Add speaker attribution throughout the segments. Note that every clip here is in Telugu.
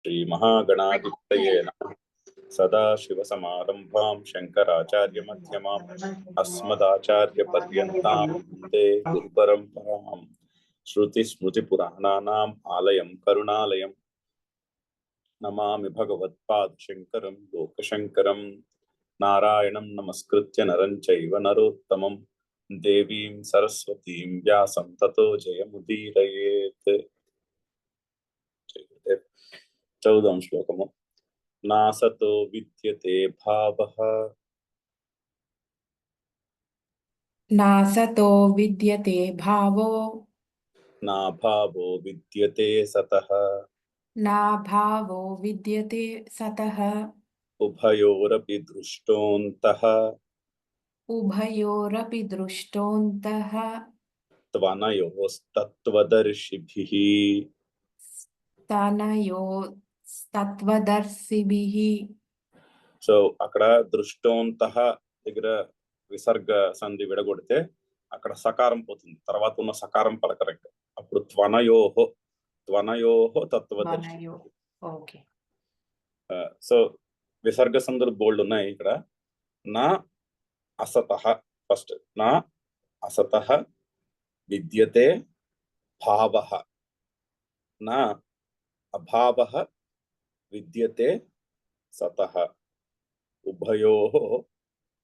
Speaker 1: श्रीमहागणाधिपतये नमः। सदाशिवसमारम्भां शङ्कराचार्यमध्यमाम् अस्मदाचार्यपर्यन्तां वन्दे गुरुपरम्पराम्। श्रुतिस्मृतिपुराणानाम् आलयं करुणालयं नमामि भगवत्पादशङ्करं लोकशङ्करं। नारायणं नमस्कृत्य नरं चैव नरोत्तमं देवीं सरस्वतीं व्यासं ततो जयमुदीरयेत्। 14వ శ్లోకము. నాసతో విద్యతే భావః
Speaker 2: నాసతో విద్యతే భావో
Speaker 1: నా భావో విద్యతే సతః
Speaker 2: నా భావో విద్యతే సతః
Speaker 1: ఉభయోరపి దృష్టోంతః
Speaker 2: ఉభయోరపి దృష్టోంతః
Speaker 1: త్వనయోస్తత్వదర్శిభిః.
Speaker 2: తనయోస్తత్వదర్శిభిః.
Speaker 1: సో అక్కడ దృష్టోంతః దగ్గర విసర్గ సంధి విడగొడితే అక్కడ సకారం పోతుంది, తర్వాత ఉన్న సకారం పలకరెక్ట్. అప్పుడు త్వనయోహో తత్వదర్శి.
Speaker 2: ఓకే.
Speaker 1: సో విసర్గ సంధులు బోల్డ్ ఉన్నాయి ఇక్కడ. నా అసతః ఫస్ట్, నా అసతః విద్యతే భావః, నా అభావః విద్యతే సతః ఉభయోః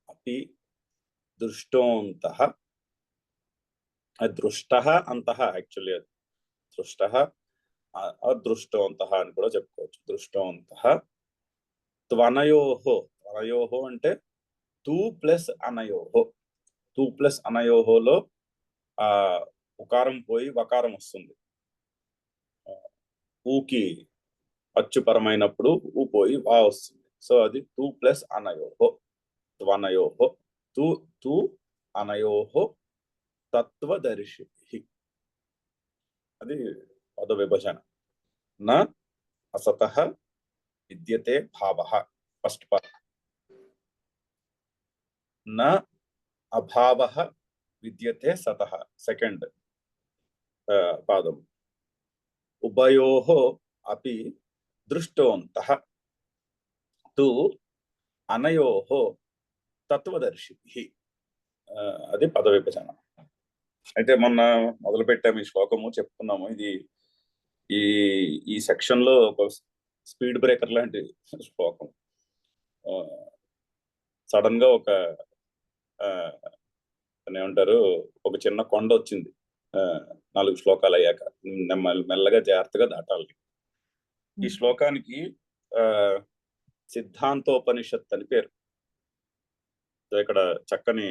Speaker 1: అపి దృష్టోంతః. దృష్టః అంతః, యాక్చువల్లీ దృష్టః అదృష్టోంతః అని కూడా చెప్పుకోవచ్చు. దృష్టోంతః త్వనయోః అంటే తూ ప్లస్ అనయోః. తూ ప్లస్ అనయోఃలో ఉకారం పోయి వకారం వస్తుంది. ఊకి అచ్చుపరమైనప్పుడు ఊ పోయి వా వస్తుంది. సో అది తూ ప్లస్ అనయోః, త్వనయోః. తూ అనయోః తత్వదర్శిభిః. అది పద విభజన. నా అసతః విద్యతే భావః ఫస్ట్ పార్ట్. నా అభావః విద్యతే సతః సెకండ్ పాదం. ఉభయోః అపి దృష్టోంతః తు అనయోః తత్వదర్శిభిః. అది పద విభజన. అయితే మొన్న మొదలు పెట్టాము ఈ శ్లోకము, చెప్పుకున్నాము. ఇది ఈ సెక్షన్ లో ఒక స్పీడ్ బ్రేకర్ లాంటి శ్లోకం. సడన్ గా ఒక ఏమంటారు, ఒక చిన్న కొండ వచ్చింది 4 శ్లోకాలు అయ్యాక. మెల్లగా జాగ్రత్తగా దాటాలి. ఈ శ్లోకానికి సిద్ధాంతోపనిషత్ అని పేరు. ఇక్కడ చక్కని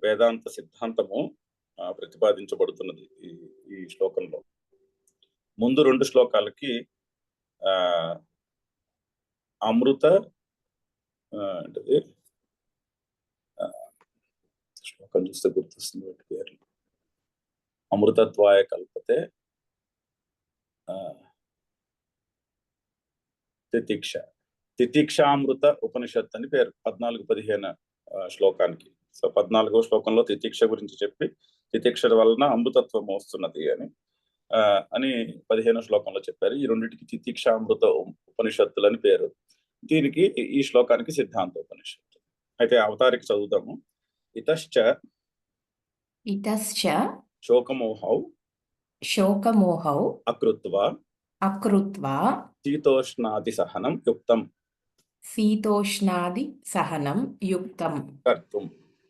Speaker 1: వేదాంత సిద్ధాంతము ప్రతిపాదించబడుతున్నది ఈ శ్లోకంలో. ముందు 2 శ్లోకాలకి అమృత అంటే శ్లోకం చూస్తే గుర్తొస్తుంది పేరు. అమృతత్వాయ కల్పతే తితిక్షామృత ఉపనిషత్ అని పేరు 14-15 శ్లోకానికి. సో 14వ శ్లోకంలో తితిక్ష గురించి చెప్పి, తితిక్ష వలన అమృతత్వం వస్తున్నది అని 15వ శ్లోకంలో చెప్పారు. ఈ రెండింటికి తితిక్షామృత ఉపనిషత్తులు అని పేరు. దీనికి ఈ శ్లోకానికి సిద్ధాంత ఉపనిషత్తు. అయితే అవతారిక చదువుతాము. ఇతశ్చ శోకమోహౌ అకృత్వా శీతోష్ణాది సహనం యుక్తం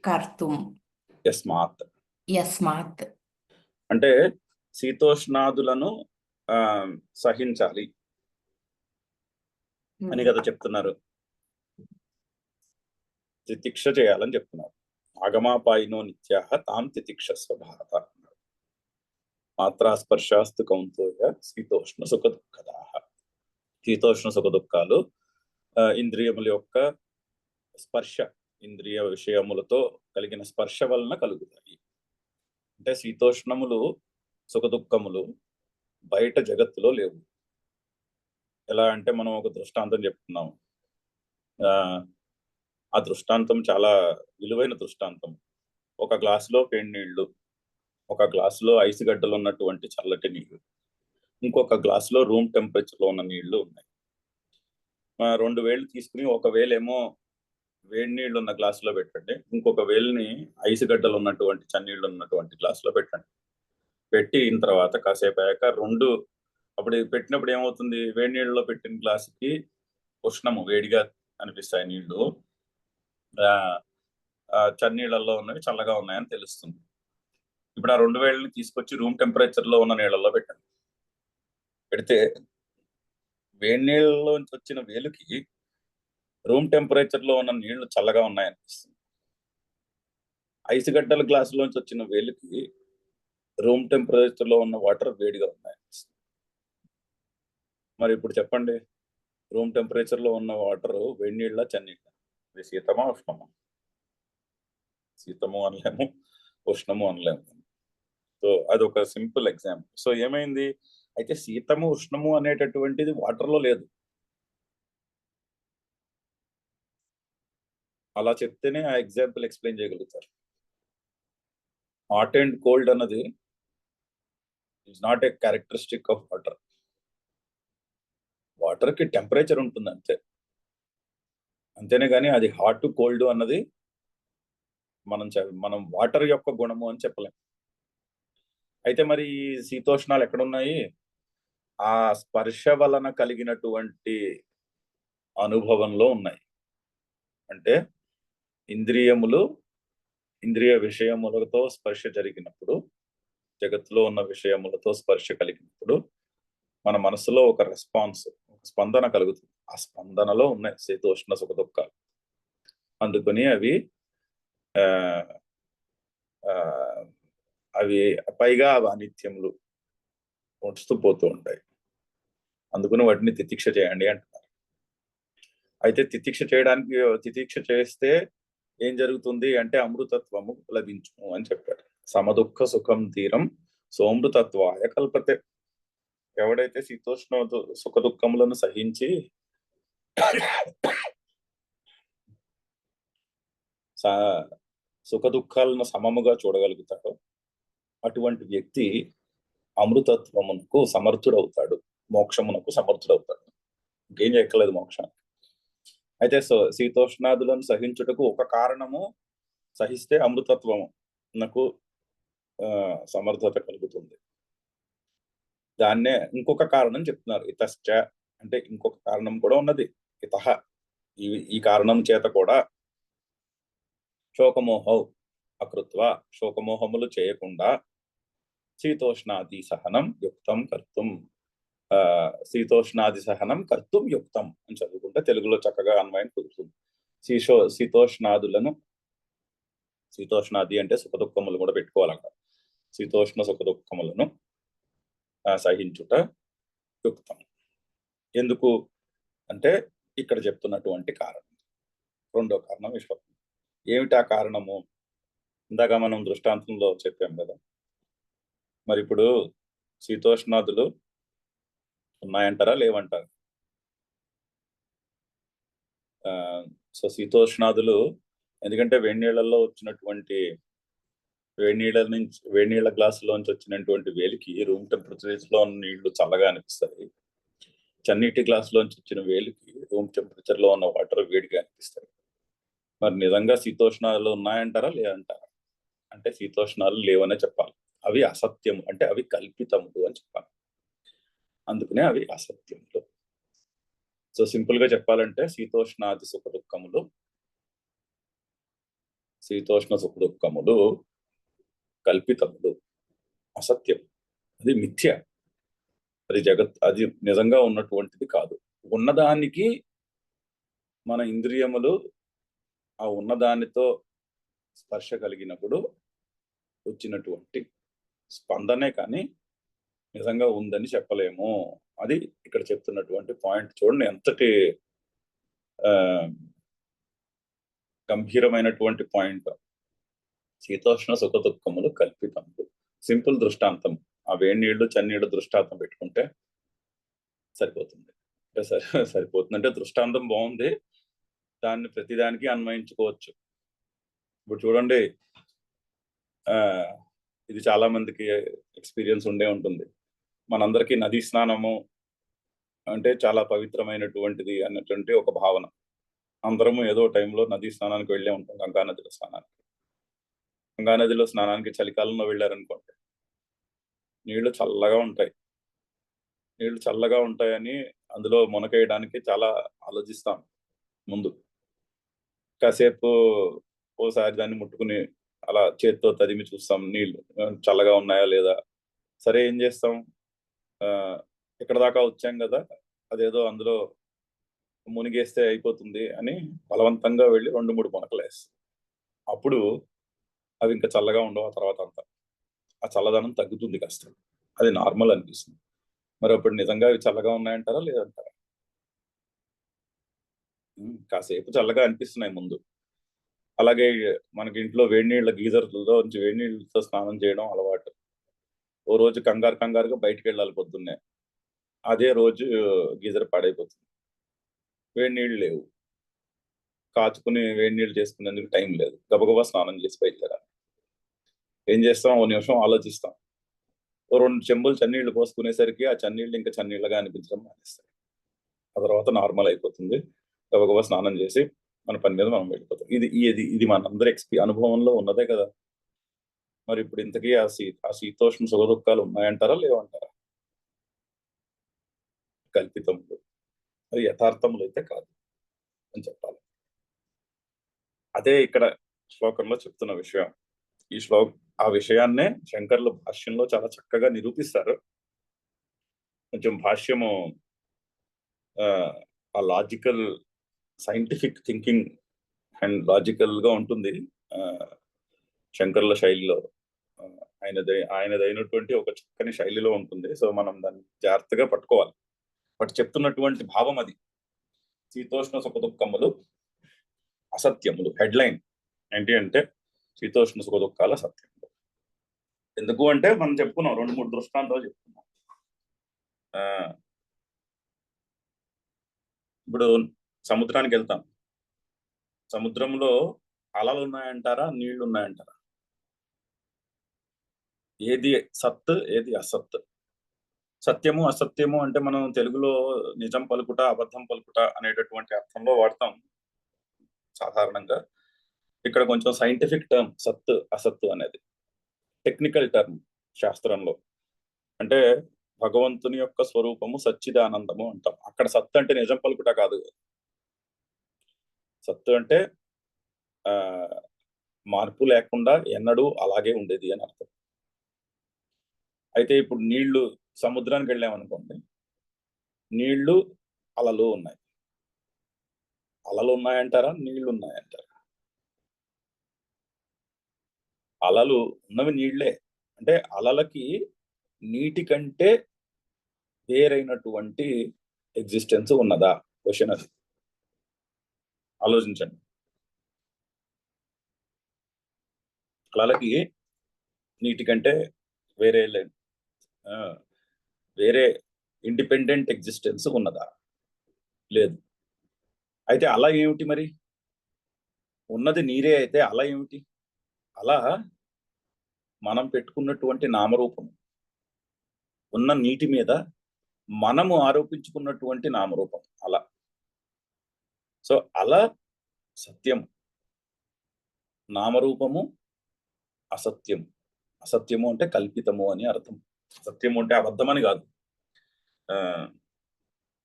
Speaker 1: కర్తుం యస్మాత్. అంటే శీతోష్ణాదులను సహించాలి అని కదా చెప్తున్నారు. తితిక్ష చేయాలని చెప్తున్నారు. ఆగమాపాయినో నిత్యాః తాం తితిక్షస్వ భారత. మాత్రా స్పర్శాస్తు కౌంతేయ శీతోష్ణ సుఖ దుఃఖదాః. శీతోష్ణ సుఖ దుఃఖాలు ఇంద్రియముల యొక్క స్పర్శ, ఇంద్రియ విషయములతో కలిగిన స్పర్శ వలన కలుగుతాయి. అంటే శీతోష్ణములు సుఖ దుఃఖములు బయట జగత్తులో లేవు. ఎలా అంటే మనం ఒక దృష్టాంతం చెప్తున్నాము. ఆ దృష్టాంతం చాలా విలువైన దృష్టాంతం. ఒక గ్లాసులో వేడి నీళ్లు, ఒక గ్లాసులో ఐస్ గడ్డలు ఉన్నటువంటి చల్లటి నీళ్లు. ఇంకొక గ్లాసులో రూమ్ టెంపరేచర్లో ఉన్న నీళ్లు ఉన్నాయి. 2 వేళ్ళు తీసుకుని ఒక వేలేమో వేడి నీళ్ళు ఉన్న గ్లాసులో పెట్టండి, ఇంకొక వేలుని ఐస్ గడ్డలు ఉన్నటువంటి చన్నీళ్ళు ఉన్నటువంటి గ్లాసులో పెట్టండి. పెట్టిన తర్వాత కాసేపు అయ్యాక అప్పుడు పెట్టినప్పుడు ఏమవుతుంది, వేడి నీళ్ళలో పెట్టిన గ్లాసుకి ఉష్ణము వేడిగా అనిపిస్తాయి నీళ్లు, చన్నీళ్ళల్లో ఉన్నవి చల్లగా ఉన్నాయని తెలుస్తుంది. ఇప్పుడు ఆ 2 వేలని తీసుకొచ్చి రూమ్ టెంపరేచర్ లో ఉన్న నీళ్ళల్లో పెట్టండి. పెడితే వేడి నీళ్ళలోంచి వచ్చిన వేలుకి రూమ్ టెంపరేచర్ లో ఉన్న నీళ్లు చల్లగా ఉన్నాయనిపిస్తుంది. ఐస్ గడ్డల గ్లాసులోంచి వచ్చిన వేలుకి రూమ్ టెంపరేచర్ లో ఉన్న వాటర్ వేడిగా ఉన్నాయనిపిస్తుంది. మరి ఇప్పుడు చెప్పండి, రూమ్ టెంపరేచర్ లో ఉన్న వాటర్ వేడి నీళ్ళ చన్నీళ్ళ, ఇది శీతమా ఉష్ణమా? శీతము అనలేము, ఉష్ణము అనలేము. సో అదొక సింపుల్ ఎగ్జాంపుల్. సో ఏమైంది, అయితే శీతము ఉష్ణము అనేటటువంటిది వాటర్ లో లేదు. అలా చెప్తేనే ఆ ఎగ్జాంపుల్ ఎక్స్ప్లెయిన్ చేయగలుగుతారు. హాట్ అండ్ కోల్డ్ అన్నది is not a characteristic of water. Water కి టెంపరేచర్ ఉంటుంది అంతే, అంతేనే కానీ అది హాట్ కోల్డ్ అన్నది మనం వాటర్ యొక్క గుణము అని చెప్పలేం. అయితే మరి ఈ శీతోష్ణాలు ఎక్కడున్నాయి? ఆ స్పర్శ వలన కలిగినటువంటి అనుభవంలో ఉన్నాయి. అంటే ఇంద్రియ విషయములతో స్పర్శ జరిగినప్పుడు, జగత్తులో ఉన్న విషయములతో స్పర్శ కలిగినప్పుడు మన మనసులో ఒక రెస్పాన్స్, ఒక స్పందన కలుగుతుంది. ఆ స్పందనలో ఉన్నాయి శీతోష్ణ సుఖ దుఃఖాలు. అందుకని అవి పైగా అనిత్యములు వస్తూ పోతూ ఉంటాయి. అందుకని వాటిని తితిక్ష చేయండి అంటున్నారు. అయితే తితిక్ష చేస్తే ఏం జరుగుతుంది అంటే అమృతత్వము లభించును అని చెప్పారు. సమదుఃఖ సుఖం తీరం సోమృతత్వాయ కల్పతే. ఎవడైతే శీతోష్ణ సుఖ దుఃఖములను సహించి సుఖ దుఃఖాలను సమముగా చూడగలుగుతాడో అటువంటి వ్యక్తి అమృతత్వమునకు సమర్థుడవుతాడు, మోక్షమునకు సమర్థుడవుతాడు. ఇంకేం చేయక్కర్లేదు మోక్షానికి. అయితే శీతోష్ణాదులను సహించుటకు ఒక కారణము, సహిస్తే అమృతత్వము నాకు సమర్థత కలుగుతుంది. దాన్నే ఇంకొక కారణం చెప్తున్నారు, ఇతశ్చ అంటే ఇంకొక కారణం కూడా ఉన్నది. ఇతః ఈ కారణం చేత కూడా శోకమోహౌ అకృత్వ, శోకమోహములు చేయకుండా శీతోష్ణాది సహనం యుక్తం కర్తుం, శీతోష్ణాది సహనం కర్తుం యుక్తం అని చదువుకుంటే తెలుగులో చక్కగా అన్వయం కుదురుతుంది. శీతోష్ణాది అంటే సుఖ దుఃఖములు కూడా పెట్టుకోవాలట. శీతోష్ణ సుఖ దుఃఖములను సహించుట యుక్తం. ఎందుకు అంటే ఇక్కడ చెప్తున్నటువంటి కారణం. రెండో కారణం విశ్వం. ఏమిటా కారణము? ఇందాక మనం దృష్టాంతంలో చెప్పాం కదా. మరి ఇప్పుడు శీతోష్ణాదులు ఉన్నాయంటారా లేవంటారా? సో శీతోష్ణాదులు ఎందుకంటే వేడి నీళ్ళ గ్లాసులోంచి వచ్చినటువంటి వేలికి రూమ్ టెంపరేచర్ లో ఉన్న నీళ్లు చల్లగా అనిపిస్తాయి. చన్నీటి గ్లాసులోంచి వచ్చిన వేలికి రూమ్ టెంపరేచర్ లో ఉన్న వాటర్ వేడిగా అనిపిస్తాయి. మరి నిజంగా శీతోష్ణాలు ఉన్నాయంటారా లేదంటారా అంటే శీతోష్ణాలు లేవనే చెప్పాలి. అవి అసత్యము, అంటే అవి కల్పితములు అని చెప్పాలి. అందుకనే అవి అసత్యములు. సో సింపుల్ గా చెప్పాలంటే శీతోష్ణ సుఖ దుఃఖములు కల్పితములు, అసత్యం, అది మిథ్య, అది నిజంగా ఉన్నటువంటిది కాదు. ఉన్నదానికి మన ఇంద్రియములు ఆ ఉన్నదానితో స్పర్శ కలిగినప్పుడు వచ్చినటువంటి స్పందనే కానీ నిజంగా ఉందని చెప్పలేము. అది ఇక్కడ చెప్తున్నటువంటి పాయింట్. చూడండి ఎంతటి గంభీరమైనటువంటి పాయింట్. శీతోష్ణ సుఖ దుఃఖములు కల్పితములు. సింపుల్ దృష్టాంతం, ఆ వేడి నీళ్లు చన్నీళ్లు దృష్టాంతం పెట్టుకుంటే సరిపోతుంది. అంటే దృష్టాంతం బాగుంది, దాన్ని ప్రతిదానికి అన్వయించుకోవచ్చు. ఇప్పుడు చూడండి, ఇది చాలా మందికి ఎక్స్పీరియన్స్ ఉండే ఉంటుంది. మనందరికీ నదీ స్నానము అంటే చాలా పవిత్రమైనటువంటిది అన్నటువంటి ఒక భావన. అందరము ఏదో టైంలో నదీ స్నానానికి వెళ్ళే ఉంటాం, గంగా నదిలో స్నానానికి. గంగా నదిలో స్నానానికి చలికాలంలో వెళ్ళారనుకోండి, నీళ్లు చల్లగా ఉంటాయి. నీళ్లు చల్లగా ఉంటాయని అందులో మునకేయడానికి చాలా ఆలోచిస్తాం ముందు. కాసేపు ఓసారి దాన్ని ముట్టుకుని అలా చేత్తో తదిమి చూస్తాం నీళ్లు చల్లగా ఉన్నాయా లేదా. సరే ఏం చేస్తాం, ఇక్కడ దాకా వచ్చాం కదా, అదేదో అందులో మునిగేస్తే అయిపోతుంది అని బలవంతంగా వెళ్ళి 2-3 మునకలు వేస్తాం. అప్పుడు అవి ఇంకా చల్లగా ఉండవు. ఆ తర్వాత అంతా ఆ చల్లదనం తగ్గుతుంది కాస్త, అది నార్మల్ అనిపిస్తుంది. మరి అప్పుడు నిజంగా అవి చల్లగా ఉన్నాయంటారా లేదంటారా? కాసేపు చల్లగా అనిపిస్తున్నాయి ముందు. అలాగే మనకి ఇంట్లో వేడి నీళ్ళ గీజర్లలో నుంచి వేడి నీళ్ళతో స్నానం చేయడం అలవాటు. ఓ రోజు కంగారుగా బయటకు వెళ్ళాలి పొద్దున్నే, అదే రోజు గీజర్ పాడైపోతుంది. వేడి నీళ్ళు లేవు, కాచుకుని వేడి నీళ్ళు చేసుకునేందుకు టైం లేదు, గబగబా స్నానం చేసి బయలుదేరాలి. ఏం చేస్తాం, ఓ నిమిషం ఆలోచిస్తాం. ఓ 2 చెంబులు చన్నీళ్లు పోసుకునేసరికి ఆ చన్నీళ్ళు ఇంకా చన్నీళ్ళగా అనిపించడం మానేస్తాయి. ఆ తర్వాత నార్మల్ అయిపోతుంది. గబగబా స్నానం చేసి మన పని మీద మనం వెళ్ళిపోతాం. ఇది మనందరి అనుభవంలో ఉన్నదే కదా. మరి ఇప్పుడు ఇంతకీ ఆ శీతోష్ణ సుఖ దుఃఖాలు ఉన్నాయంటారా లేవంటారా? కల్పితములు, అది యథార్థములు అయితే కాదు అని చెప్పాలి. అదే ఇక్కడ శ్లోకంలో చెప్తున్న విషయం. ఆ విషయాన్నే శంకర్లు భాష్యంలో చాలా చక్కగా నిరూపిస్తారు. కొంచెం భాష్యము ఆ logical scientific thinking and logical గా ఉంటుంది శంకర్ల శైలిలో. ఆయనదైనటువంటి ఒక చక్కని శైలిలో ఉంటుంది. సో మనం దాన్ని జాగ్రత్తగా పట్టుకోవాలి. బట్ చెప్తున్నటువంటి భావం అది. శీతోష్ణ సుఖ దుఃఖములు అసత్యములు. హెడ్లైన్ ఏంటి అంటే శీతోష్ణ సుఖ దుఃఖాల సత్యములు. ఎందుకు అంటే మనం చెప్పుకున్నాం, 2-3 దృష్టాంతాలు చెప్పుకున్నాం. ఇప్పుడు సముద్రానికి వెళ్తాం, సముద్రంలో అలలు ఉన్నాయంటారా నీళ్లు ఉన్నాయంటారా? ఏది సత్ ఏది అసత్? సత్యము అసత్యము అంటే మనం తెలుగులో నిజం పలుకుట అబద్ధం పలుకుట అనేటటువంటి అర్థంలో వాడతాం సాధారణంగా. ఇక్కడ కొంచెం సైంటిఫిక్ టర్మ్ సత్ అసత్తు అనేది, టెక్నికల్ టర్మ్ శాస్త్రంలో. అంటే భగవంతుని యొక్క స్వరూపము సచ్చిదానందము అంటాం. అక్కడ సత్తు అంటే నిజం పలుకుట కాదు. సత్తు అంటే మార్పు లేకుండా ఎన్నడూ అలాగే ఉండేది అని అర్థం. అయితే ఇప్పుడు నీళ్లు, సముద్రానికి వెళ్ళామనుకోండి, నీళ్లు అలలు ఉన్నాయి. అలలు ఉన్నాయంటారా నీళ్లు ఉన్నాయంటారా? అలలు ఉన్నవి నీళ్లే. అంటే అలలకి నీటి కంటే వేరైనటువంటి ఎగ్జిస్టెన్స్ ఉన్నదా? క్వశ్చన్ అది. ఆలోచించండి. అలలకి నీటి కంటే వేరే ఇండిపెండెంట్ ఎగ్జిస్టెన్స్ ఉన్నదా? లేదు. అయితే అల ఏమిటి మరి? ఉన్నది నీరే అయితే అల ఏమిటి? అలా మనం పెట్టుకున్నటువంటి నామరూపం, ఉన్న నీటి మీద మనము ఆరోపించుకున్నటువంటి నామరూపం అల. సో అల సత్యం, నామరూపము అసత్యం. అసత్యము అంటే కల్పితము అని అర్థం. సత్యము అంటే అబద్ధం అని కాదు.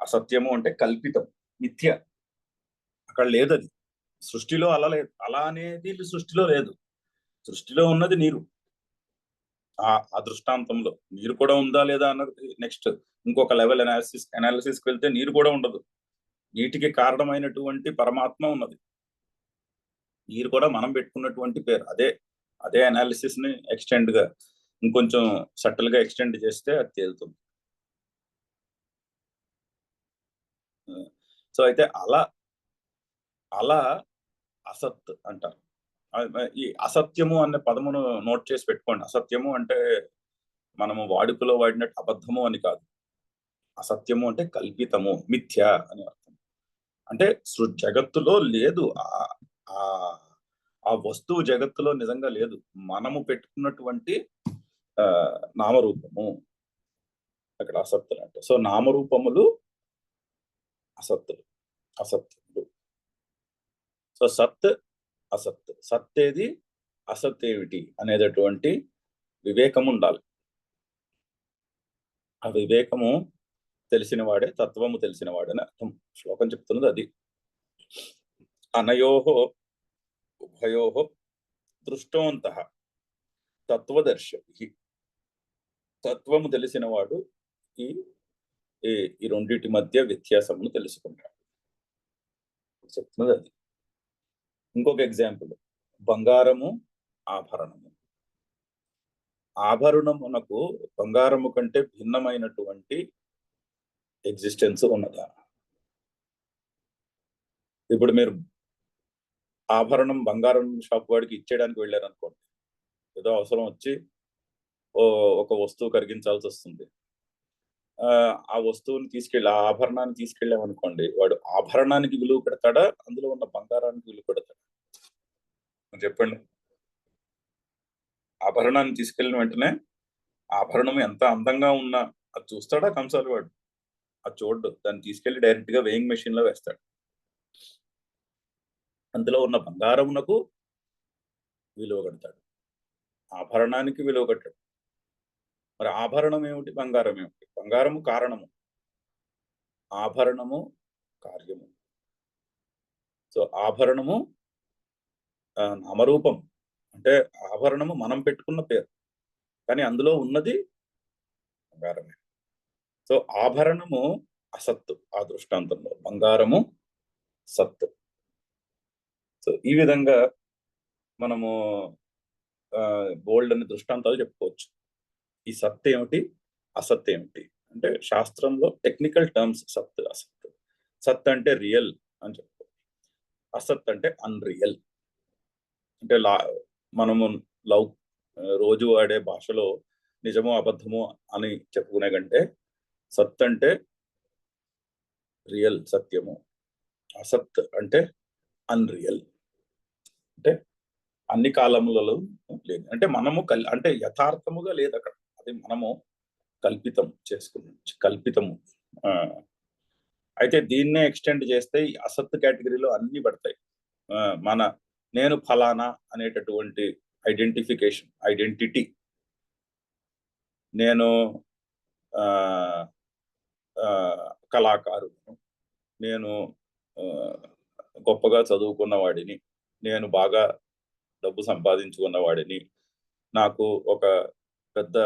Speaker 1: అసత్యము అంటే కల్పితం, మిథ్య. అక్కడ లేదు అది. సృష్టిలో అలా లేదు. అలా అనేది సృష్టిలో లేదు. సృష్టిలో ఉన్నది నీరు. ఆ దృష్టాంతంలో నీరు కూడా ఉందా లేదా అన్నది నెక్స్ట్ ఇంకొక లెవెల్ అనాలిసిస్కి వెళ్తే నీరు కూడా ఉండదు. నీటికి కారణమైనటువంటి పరమాత్మ ఉన్నది. నీరు కూడా మనం పెట్టుకున్నటువంటి పేరు. అదే అనాలిసిస్ ని ఎక్స్టెండ్ గా ఇంకొంచెం సటిల్ గా ఎక్స్టెండ్ చేస్తే అది తేలుతుంది. సో అయితే అలా అసత్ అంటారు. ఈ అసత్యము అనే పదమును నోట్ చేసి పెట్టుకోండి. అసత్యము అంటే మనము వాడుకలో వాడినట్టు అబద్ధము అని కాదు. అసత్యము అంటే కల్పితము, మిథ్య అని అర్థం. అంటే జగత్తులో లేదు, ఆ వస్తువు జగత్తులో నిజంగా లేదు. మనము పెట్టుకున్నటువంటి నామరూపము. అక్కడ అసత్తులు అంటే. సో నామరూపములు అసత్తులు, అసత్తులు. సో సత్ అసత్, సత్ ఏది అసత్ ఏమిటి అనేటటువంటి వివేకం ఉండాలి. ఆ వివేకము తెలిసిన వాడే తత్వము తెలిసిన వాడని అర్థం. శ్లోకం చెప్తున్నది అది. అనయోహో ఉభయోహో దృష్టోంతః తత్వదర్శి. తత్వము తెలిసిన వాడు ఈ ఈ రెండింటి మధ్య వ్యత్యాసమును తెలుసుకుంటాడు చెప్తున్నది అది. ఇంకొక ఎగ్జాంపుల్, బంగారము ఆభరణము. ఆభరణమునకు బంగారము కంటే భిన్నమైనటువంటి ఎగ్జిస్టెన్స్ ఉన్నదా? ఇప్పుడు మీరు ఆభరణం బంగారం షాప్ వాడికి ఇచ్చేయడానికి వెళ్ళారనుకోండి, ఏదో అవసరం వచ్చి ఒక వస్తువు కరిగించాల్సి వస్తుంది. ఆ వస్తువుని తీసుకెళ్ళి, ఆ ఆభరణాన్ని తీసుకెళ్ళామనుకోండి, వాడు ఆభరణానికి విలువ పెడతాడా, అందులో ఉన్న బంగారానికి విలువ పెడతాడా? చెప్పండి. ఆభరణాన్ని తీసుకెళ్ళిన వెంటనే ఆభరణం ఎంత అందంగా ఉన్నా అది చూస్తాడా కంసాలి వాడు? అది చూడ్డు. దాన్ని తీసుకెళ్లి డైరెక్ట్ గా వేయింగ్ మెషిన్ లో వేస్తాడు. అందులో ఉన్న బంగారమునకు విలువ కడతాడు, ఆభరణానికి విలువ కట్టాడు. మరి ఆభరణం ఏమిటి, బంగారం ఏమిటి? బంగారము కారణము, ఆభరణము కార్యము. సో ఆభరణము నామరూపం, అంటే ఆభరణము మనం పెట్టుకున్న పేరు, కానీ అందులో ఉన్నది బంగారమే. సో ఆభరణము అసత్తు ఆ దృష్టాంతంలో, బంగారము సత్తు. సో ఈ విధంగా మనము బోల్డ్ అనే దృష్టాంతాలు చెప్పుకోవచ్చు. ఈ సత్ ఏమిటి, అసత్ ఏమిటి అంటే శాస్త్రంలో టెక్నికల్ టర్మ్స్ సత్ అసత్. సత్ అంటే రియల్ అని చెప్పుకోవచ్చు, అసత్ అంటే అన్రియల్. అంటే మనము రోజు వాడే భాషలో నిజము అబద్ధము అని చెప్పుకునే కంటే సత్ అంటే రియల్ సత్యము, అసత్ అంటే అన్రియల్, అంటే అన్ని కాలములలో లేదు, అంటే మనము అంటే యథార్థముగా లేదు అక్కడ, అది మనము కల్పితం చేసుకున్నాం, కల్పితము. అయితే దీన్నే ఎక్స్టెండ్ చేస్తే ఈ అసత్ కేటగిరీలో అన్ని పడతాయి. మన నేను ఫలానా అనేటటువంటి ఐడెంటిఫికేషన్, ఐడెంటిటీ, నేను కళాకారుడు, నేను గొప్పగా చదువుకున్న వాడిని, నేను బాగా డబ్బు సంపాదించుకున్న వాడిని, నాకు ఒక పెద్ద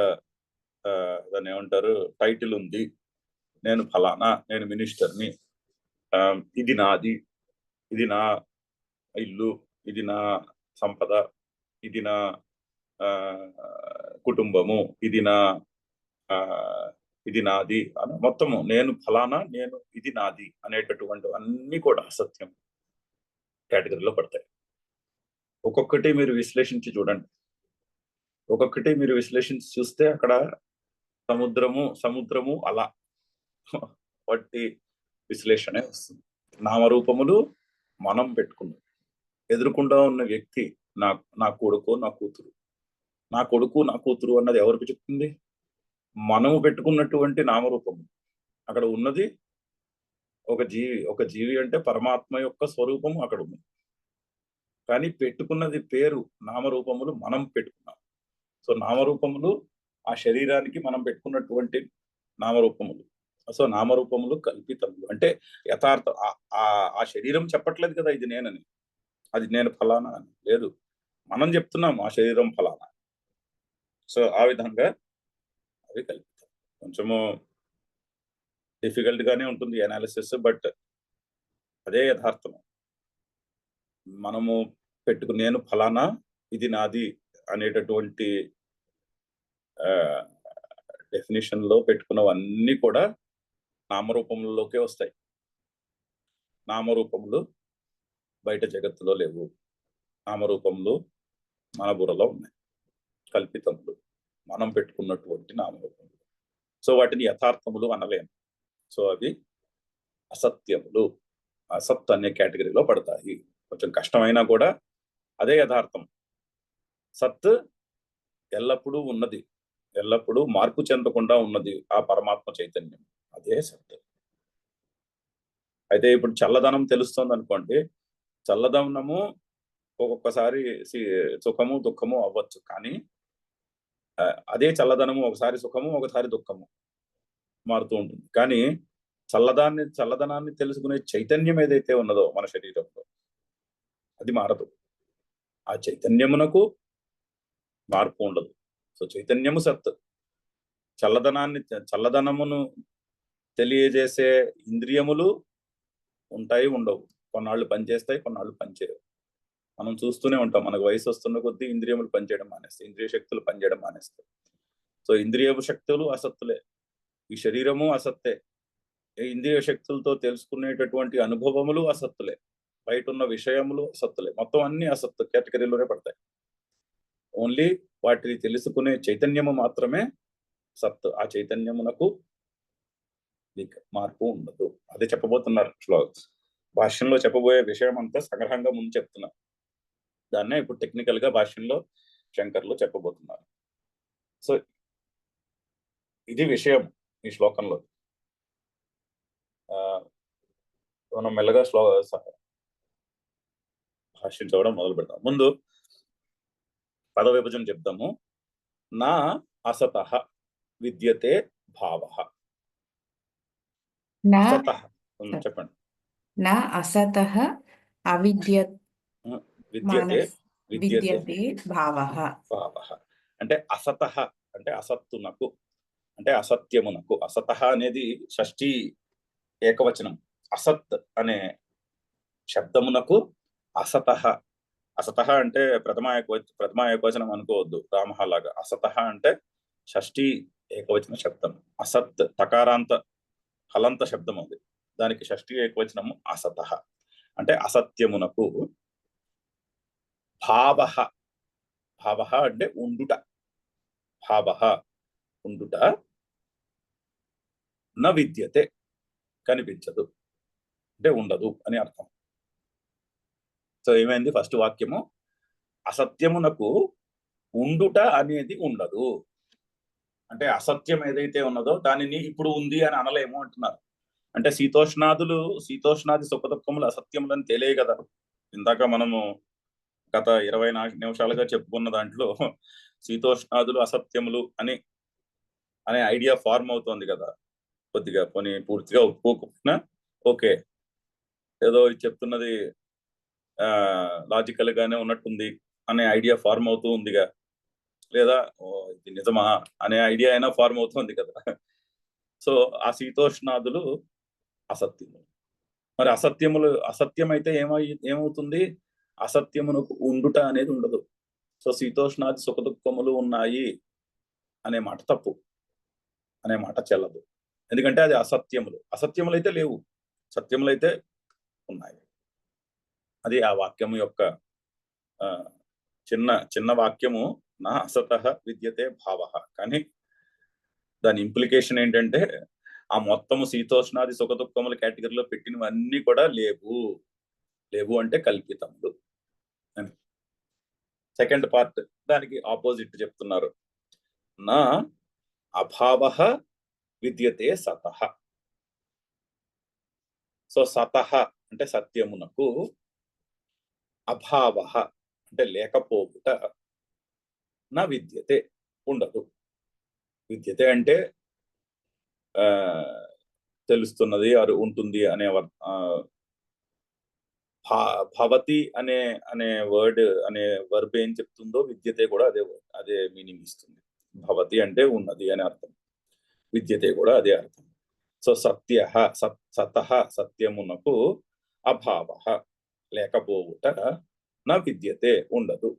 Speaker 1: దాన్ని ఏమంటారు టైటిల్ ఉంది, నేను ఫలానా, నేను మినిస్టర్ని, ఇది నాది, ఇది నా ఇల్లు, ఇది నా సంపద, ఇది నా కుటుంబము, ఇది నాది అని మొత్తము నేను ఫలానా, నేను ఇది నాది అనేటటువంటి అన్ని కూడా అసత్యం కేటగిరీలో పడతాయి. ఒక్కొక్కటి మీరు విశ్లేషించి చూడండి, ఒక్కొక్కటి మీరు విశ్లేషించి చూస్తే అక్కడ సముద్రము అలా వాటి విశ్లేషణ వస్తుంది. నామరూపములు మనం పెట్టుకున్నాం. ఎదురుకుండా ఉన్న వ్యక్తి నా కొడుకు నా కూతురు, నా కొడుకు నా కూతురు అన్నది ఎవరికి చెప్తుంది? మనము పెట్టుకున్నటువంటి నామరూపము. అక్కడ ఉన్నది ఒక జీవి అంటే పరమాత్మ యొక్క స్వరూపము అక్కడ ఉంది, కానీ పెట్టుకున్నది పేరు నామరూపములు మనం పెట్టుకున్నాం. సో నామరూపములు ఆ శరీరానికి మనం పెట్టుకున్నటువంటి నామరూపములు. సో నామరూపములు కల్పితములు, అంటే యథార్థ ఆ శరీరం చెప్పట్లేదు కదా ఇది నేనని, అది నేను ఫలానా అని లేదు, మనం చెప్తున్నాం ఆ శరీరం ఫలానా. సో ఆ విధంగా అవి కల్పితం. కొంచెము డిఫికల్ట్ గానే ఉంటుంది అనాలిసిస్, బట్ అదే యథార్థము. మనము నేను ఫలానా, ఇది నాది అనేటటువంటి డెఫినేషన్ లో పెట్టుకున్నవన్నీ కూడా నామరూపములలోకే వస్తాయి. నామరూపములు బయట జగత్తులో లేవు, నామరూపములు మన బుర్రలో ఉన్నాయి, కల్పితములు మనం పెట్టుకున్నటువంటి నామరూపములు. సో వాటిని యథార్థములు అనలేము. సో అవి అసత్యములు, అసత్ అనే కేటగిరీలో పడతాయి. కొంచెం కష్టమైనా కూడా అదే యథార్థం. సత్ ఎల్లప్పుడూ ఉన్నది, ఎల్లప్పుడూ మార్పు చెందకుండా ఉన్నది ఆ పరమాత్మ చైతన్యం, అదే సత్. అయితే ఇప్పుడు చల్లదనం తెలుస్తుంది అనుకోండి, చల్లదనము ఒక్కొక్కసారి సుఖము దుఃఖము అవ్వచ్చు, కానీ అదే చల్లదనము ఒకసారి సుఖము ఒకసారి దుఃఖము మారుతూ ఉంటుంది. కానీ చల్లదనాన్ని తెలుసుకునే చైతన్యం ఏదైతే ఉన్నదో మన శరీరంలో, అది మారదు. ఆ చైతన్యమునకు మార్పు ఉండదు. సో చైతన్యము సత్. చల్లదనమును తెలియజేసే ఇంద్రియములు ఉంటాయి, ఉండవు. కొన్నాళ్ళు పనిచేస్తాయి, కొన్నాళ్ళు పనిచేయవు. మనం చూస్తూనే ఉంటాం, మనకు వయసు వస్తున్న కొద్దీ ఇంద్రియములు పనిచేయడం మానేస్తాయి, ఇంద్రియ శక్తులు పనిచేయడం మానేస్తాయి. సో ఇంద్రియ శక్తులు అసత్తులే, ఈ శరీరము అసత్తే. ఇంద్రియ శక్తులతో తెలుసుకునేటటువంటి అనుభవములు అసత్తులే, బయట ఉన్న విషయములు అసత్తులే, మొత్తం అన్ని అసత్తు కేటగిరీలోనే పడతాయి. ఓన్లీ వాటిని తెలుసుకునే చైతన్యము మాత్రమే సత్. ఆ చైతన్యమునకు మార్పు ఉండదు. అదే చెప్పబోతున్నారు భాష్యంలో. చెప్పబోయే విషయం అంతా సంగ్రహంగా ముందు చెప్తున్నారు, దాన్నే ఇప్పుడు టెక్నికల్ గా భాష్యంలో శంకర్లు చెప్పబోతున్నారు. సో ఇది విషయం ఈ శ్లోకంలో. మనం మెల్లగా భాష్యం చదవడం మొదలు పెడతాం. ముందు పద విభజన చెప్తాము. నా అసతః విద్యతే భావః.
Speaker 2: నా
Speaker 1: అసతః చెప్పండి.
Speaker 2: నా అసతః అవిద్యతే
Speaker 1: విద్యతే
Speaker 2: విద్యతే భావః.
Speaker 1: భావః అంటే అసతః అంటే అసత్తునకు, అంటే అసత్యమునకు. అసతః అనేది షష్ఠీ ఏకవచనం. అసత్ అనే శబ్దమునకు అసతః. అసతః అంటే ప్రథమా ఏకవచనం అనుకోవద్దు రామః లాగా. అసతః అంటే షష్ఠీ ఏకవచన శబ్దం. అసత్ తకారాంత హలంత శబ్దం అది, దానికి షష్ఠీ ఏకవచనము అసతః అంటే అసత్యమునకు. భావః, భావః అంటే ఉండుట. భావః ఉండుట. న విద్యతే కనిపించదు, అంటే ఉండదు అని అర్థం. సో ఏమైంది? ఫస్ట్ వాక్యము అసత్యమునకు ఉండుట అనేది ఉండదు. అంటే అసత్యం ఏదైతే ఉన్నదో దానిని ఇప్పుడు ఉంది అని అనలేము అంటున్నారు. అంటే శీతోష్ణాది సుఖదుఖములు అసత్యములని తెలియ కదా. ఇందాక మనము గత 20 నిమిషాలుగా చెప్పుకున్న దాంట్లో శీతోష్ణాదులు అసత్యములు అనే ఐడియా ఫార్మ్ అవుతోంది కదా. కొద్దిగా పోనీ పూర్తిగా ఒప్పుకోకపోయినా ఓకే, ఏదో చెప్తున్నది లాజికల్ గానే ఉన్నట్టుంది అనే ఐడియా ఫార్మ్ అవుతూ ఉందిగా, లేదా ఇది నిజమా అనే ఐడియా అయినా ఫార్మ్ అవుతుంది కదా. సో ఆ శీతోష్ణాదులు అసత్యములు. మరి అసత్యం అయితే ఏమవుతుంది? అసత్యమునకు ఉండుట అనేది ఉండదు. సో శీతోష్ణాది సుఖదుఖములు ఉన్నాయి అనే మాట తప్పు, అనే మాట చెల్లదు. ఎందుకంటే అది అసత్యములు. అసత్యములైతే లేవు, సత్యములైతే ఉన్నాయి. అది ఆ వాక్యము యొక్క చిన్న వాక్యము. నా అసతః విద్యతే భావః. కానీ దాని ఇంప్లికేషన్ ఏంటంటే ఆ మొత్తము శీతోష్ణాది సుఖదుఖముల కేటగిరీలో పెట్టినవన్నీ కూడా లేవు అంటే కల్పితములు అని. సెకండ్ పార్ట్ దానికి ఆపోజిట్ చెప్తున్నారు. నా అభావః విద్యతే సతః. సో సతః అంటే సత్యమునకు, అభావః అంటే లేకపోవుట, నా విద్యతే ఉండదు. విద్యతే అంటే తెలుస్తున్నది, ఉంటుంది అనే భవతి అనే వర్బ్ ఏం చెప్తుందో విద్యతే కూడా అదే మీనింగ్ ఇస్తుంది. భవతి అంటే ఉన్నది అని అర్థం, విద్యతే కూడా అదే అర్థం. సో సతః సత్యమునకు, అభావః లేకపోవుట, నా విద్యతే ఉండదు.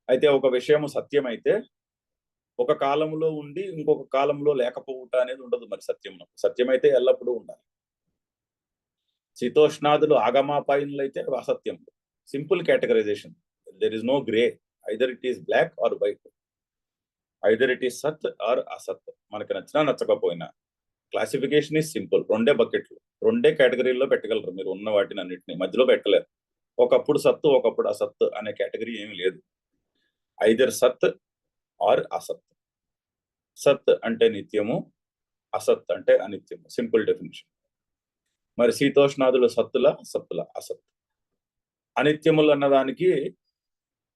Speaker 1: అయితే ఒక విషయము సత్యమైతే ఒక కాలంలో ఉండి ఇంకొక కాలంలో లేకపోవుట అనేది ఉండదు. మరి సత్యమైతే ఎల్లప్పుడూ ఉండాలి. శీతోష్ణాదులు ఆగమాపాయనులు అయితే అసత్యం. Simple categorisation. There is no grey. Either it is black or white, either it is సత్ ఆర్ అసత్. మనకు నచ్చినా నచ్చకపోయినా క్లాసిఫికేషన్ ఈజ్ సింపుల్. 2 బకెట్లు, 2 కేటగిరీల్లో పెట్టగలరు మీరు ఉన్న వాటిని అన్నింటినీ, మధ్యలో పెట్టలేరు. ఒకప్పుడు సత్తు ఒకప్పుడు అసత్ అనే కేటగిరీ ఏమీ లేదు. ఐదర్ సత్ ఆర్ అసత్. సత్ అంటే నిత్యము, అసత్ అంటే అనిత్యము. Simple definition. మరి శీతోష్ణాదులు సత్తుల, అసత్తుల? అసత్. అనిత్యములు అన్నదానికి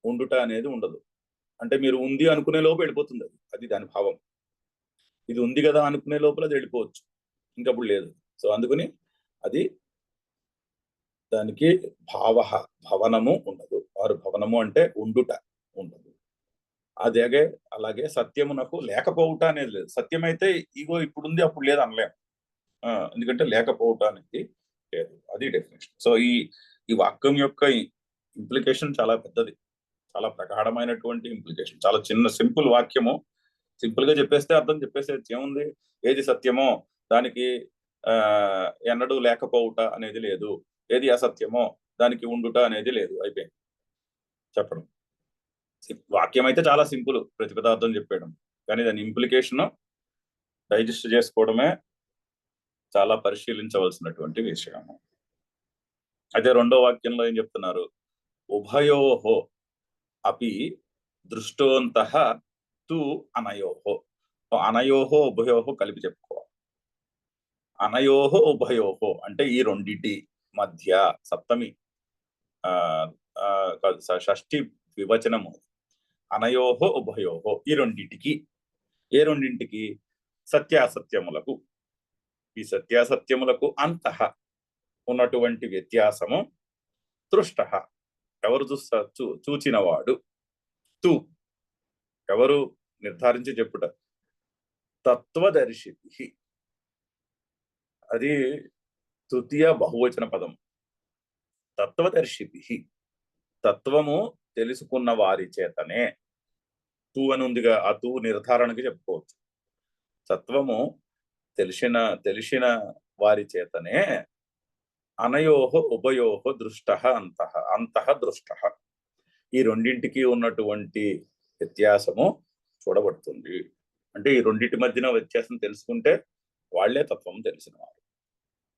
Speaker 1: ఉండుట అనేది ఉండదు. అంటే మీరు ఉంది అనుకునే లోపు వెళ్ళిపోతుంది అది. అది దాని భావం. ఇది ఉంది కదా అనుకునే లోపల అది వెళ్ళిపోవచ్చు, ఇంకప్పుడు లేదు. సో అందుకని అది దానికి భవనము ఉండదు. వారు భవనము అంటే ఉండుట ఉండదు. అదేగే అలాగే సత్యమునకు లేకపోవుట అనేది లేదు. సత్యం అయితే ఇగో ఇప్పుడుంది అప్పుడు లేదు అనలేం. ఎందుకంటే లేకపోవుట అనేది లేదు. అది డెఫినేషన్. సో ఈ వాక్యం యొక్క ఇంప్లికేషన్ చాలా పెద్దది, చాలా ప్రగాఢమైనటువంటి ఇంప్లికేషన్. చాలా చిన్న సింపుల్ వాక్యము, సింపుల్ గా చెప్పేస్తే అర్థం చెప్పేసేది ఏముంది. ఏది సత్యమో దానికి ఎన్నడూ లేకపోవుట అనేది లేదు, ఏది అసత్యమో దానికి ఉండుట అనేది లేదు. అయిపోయింది చెప్పడం. వాక్యం అయితే చాలా సింపుల్, ప్రతిపదార్థం చెప్పేయడం. కానీ దాని ఇంప్లికేషన్ డైజెస్ట్ చేసుకోవడమే చాలా పరిశీలించవలసినటువంటి విషయము. అయితే రెండో వాక్యంలో ఏం చెప్తున్నారు? ఉభయోహో అపి దృష్టోంతః తు అనయోహో. అనయోహో ఉభయోహో కలిపి చెప్పుకోవాలి. అనయోహో ఉభయోహో అంటే ఈ రెండిటి మధ్య, సప్తమి షష్ఠి వివచనము. అనయోహో ఉభయోహో ఈ రెండింటికి. ఏ రెండింటికి? సత్యాసత్యములకు. ఈ సత్యాసత్యములకు అంతః ఉన్నటువంటి వ్యత్యాసము దృష్ట. ఎవరు చూచినవాడు. తు ఎవరు నిర్ధారించి చెప్పుట. తత్వదర్శి. అది తృతీయ బహువచన పదం. తత్వదర్శిభి. తత్వము తెలుసుకున్న వారి చేతనే. తూ అని ఉందిగా, ఆ తూ నిర్ధారణకి చెప్పుకోవచ్చు. తత్వము తెలిసిన వారి చేతనే అనయోహో ఉభయోహో దృష్ట అంతః దృష్ట. ఈ రెండింటికి ఉన్నటువంటి వ్యత్యాసము చూడబడుతుంది. అంటే ఈ రెండింటి మధ్యన వ్యత్యాసం తెలుసుకుంటే వాళ్లే తత్వం తెలిసిన వారు.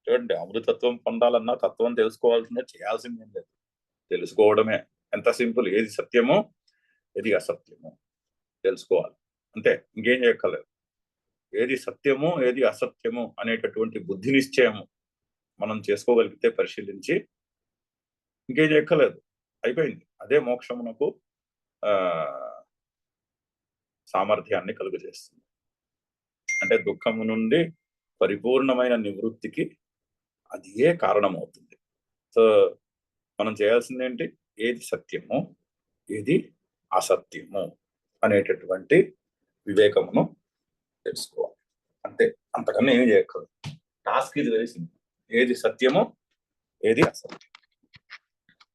Speaker 1: చూడండి, అమృతత్వం పొందాలన్నా తత్వం తెలుసుకోవాల్సిందే, చేయాల్సిందేం లేదు, తెలుసుకోవడమే. ఎంత సింపుల్. ఏది సత్యమో ఏది అసత్యమో తెలుసుకోవాలి, అంతే, ఇంకేం చేయక్కర్లేదు. ఏది సత్యము ఏది అసత్యము అనేటటువంటి బుద్ధి నిశ్చయము మనం చేసుకోగలిగితే, పరిశీలించి, ఇంకేం చేయక్కర్లేదు, అయిపోయింది. అదే మోక్షమునకు సామర్థ్యాన్ని కలుగజేస్తుంది. అంటే దుఃఖము నుండి పరిపూర్ణమైన నివృత్తికి అది ఏ కారణమవుతుంది. సో మనం చేయాల్సింది ఏంటి? ఏది సత్యము ఏది అసత్యము అనేటటువంటి వివేకమును తెలుసుకోవాలి, అంతే. అంతకన్నా ఏమి చేయక్కర్లేదు. టాస్క్ ఇది వెరీ సింపుల్. ఏది సత్యమో ఏది అసత్యం.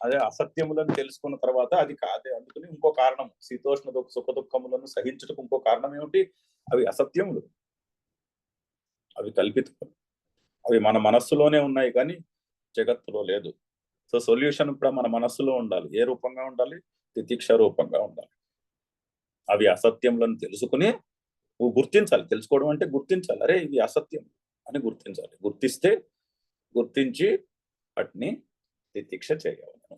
Speaker 1: అదే అసత్యములను తెలుసుకున్న తర్వాత అది కాదే. అందుకని ఇంకో కారణం, శీతోష్ణ సుఖ దుఃఖములను సహించుటకు ఇంకో కారణం ఏమిటి? అవి అసత్యములు, అవి కల్పితములు, అవి మన మనస్సులోనే ఉన్నాయి కానీ జగత్తులో లేదు. సో సొల్యూషన్ కూడా మన మనస్సులో ఉండాలి. ఏ రూపంగా ఉండాలి? తితిక్ష రూపంగా ఉండాలి. అవి అసత్యములను తెలుసుకుని నువ్వు గుర్తించాలి. తెలుసుకోవడం అంటే గుర్తించాలి. అరే ఇవి అసత్యం అని గుర్తించాలి. గుర్తించి వాటిని తితిక్ష చేయవలను.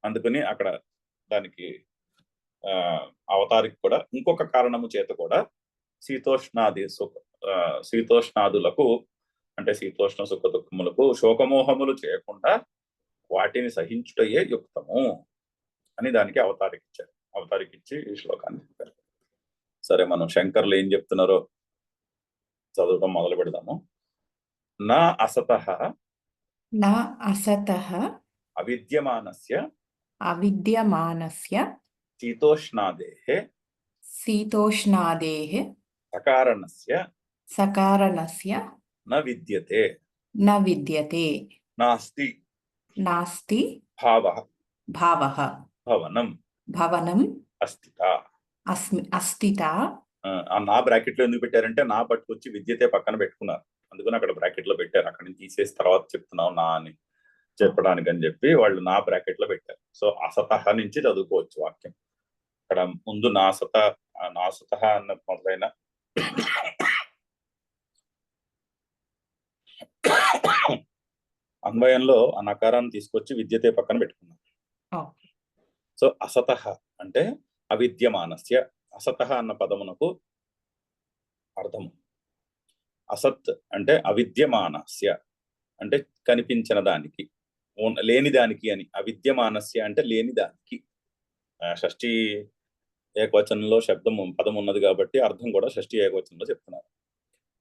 Speaker 1: అందుకని అక్కడ దానికి అవతారికి కూడా ఇంకొక కారణము చేత కూడా శీతోష్ణాదులకు అంటే శీతోష్ణ సుఖ దుఃఖములకు శోకమోహములు చేయకుండా వాటిని సహించుటయే యుక్తము అని దానికి అవతారికిచ్చి ఈ శ్లోకాన్ని చెప్పారు. సరే, మనం శంకర్లు ఏం చెప్తున్నారో చదవడం మొదలు పెడదాము. నా అసతః అవిద్యమానస్య శీతోష్ణాదేః సకారణస్య న విద్యతే నాస్తి భావః భవనం అస్థిత. నా బ్రాకెట్ లో ఎందుకు పెట్టారంటే నా పట్టుకొచ్చి విద్యతే పక్కన పెట్టుకున్నారు, అందుకని అక్కడ బ్రాకెట్ లో పెట్టారు. అక్కడ నుంచి తీసేసి తర్వాత చెప్తున్నావు నా అని చెప్పడానికి అని చెప్పి వాళ్ళు నా బ్రాకెట్ లో పెట్టారు. సో అసతః నుంచి చదువుకోవచ్చు వాక్యం. అక్కడ ముందు నాసత అన్న మొదలైన అన్వయంలో ఆ నకారాన్ని తీసుకొచ్చి విద్యతే పక్కన పెట్టుకున్నారు. సో అసతః అంటే అవిద్యమానస్య. అసతః అన్న పదమునకు అర్థం. అసత్ అంటే అవిద్యమానస్య అంటే కనిపించిన దానికి, లేని దానికి అని. అవిద్యమానస్య అంటే లేని దానికి. షష్ఠీ ఏకవచనంలో పదం ఉన్నది కాబట్టి అర్థం కూడా షష్ఠీ ఏకవచనంలో చెప్తున్నారు.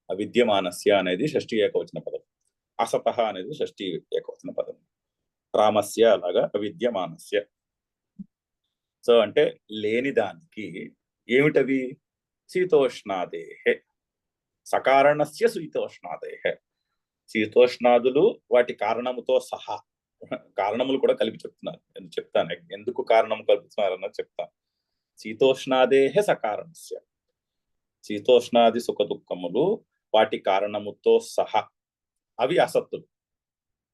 Speaker 1: అవిద్యమానస్య అనేది షష్ఠీ ఏకవచన పదం, అసతః అనేది షష్ఠీ ఏకవచన పదం. రామస్య అలాగా అవిద్యమానస్య. సో అంటే లేని దానికి ఏమిటవి? శీతోష్ణాదేహే, సకారణస్య శీతోష్ణాదేహే. శీతోష్ణాదులు వాటి కారణముతో సహా, కారణములు కూడా కలిపి చెప్తున్నారు. చెప్తాను ఎందుకు కారణం కల్పిస్తున్నారన్నది చెప్తాను. శీతోష్ణాదేహ సకారణస్య, శీతోష్ణాది సుఖ దుఃఖములు వాటి కారణముతో సహా, అవి అసత్తులు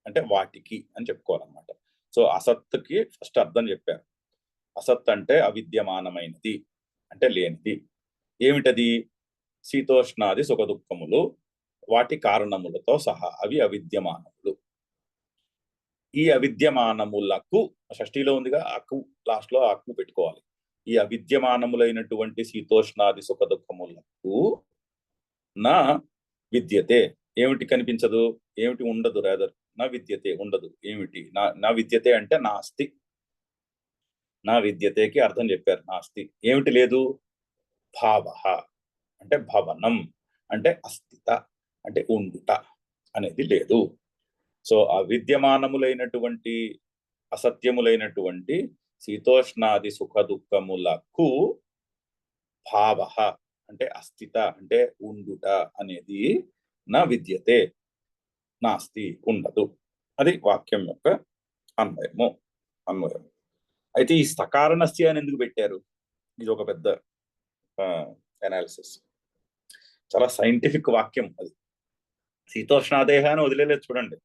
Speaker 1: అంటే వాటికి అని చెప్పుకోవాలన్నమాట. సో అసత్తుకి ఫస్ట్ అర్థం చెప్పారు. అసత్ అంటే అవిద్యమానమైనది అంటే లేనిది. ఏమిటది? శీతోష్ణాది సుఖ దుఃఖములు వాటి కారణములతో సహా, అవి అవిద్యమానములు. ఈ అవిద్యమానములకు, షష్ఠీలో ఉందిగా అక్కు, లాస్ట్ లో అక్కు పెట్టుకోవాలి. ఈ అవిద్యమానములైనటువంటి శీతోష్ణాది సుఖ దుఃఖములకు నా విద్యతే, ఏమిటి కనిపించదు, ఏమిటి ఉండదు, రాదర్ నా విద్యతే ఉండదు. ఏమిటి నా విద్యతే అంటే నాస్తి. నా విద్యతేకి అర్థం చెప్పారు, నాస్తి. ఏమిటి లేదు? భావ అంటే భవనం అంటే అస్థిత అంటే ఉండుట అనేది లేదు. సో అవిద్యమానములైనటువంటి అసత్యములైనటువంటి శీతోష్ణాది సుఖ దుఃఖములకు భావ అంటే అస్థిత అంటే ఉండుట అనేది నా విద్యతే, నాస్తి ఉండదు. అది వాక్యం యొక్క అన్వయం. అయితే ఈ సకారణస్య అని ఎందుకు పెట్టారు? ఇది ఒక పెద్ద అనాలిసిస్. చాలా సైంటిఫిక్ వాక్యం అది. శీతోష్ణాదేహ అని వదిలేదు చూడండి.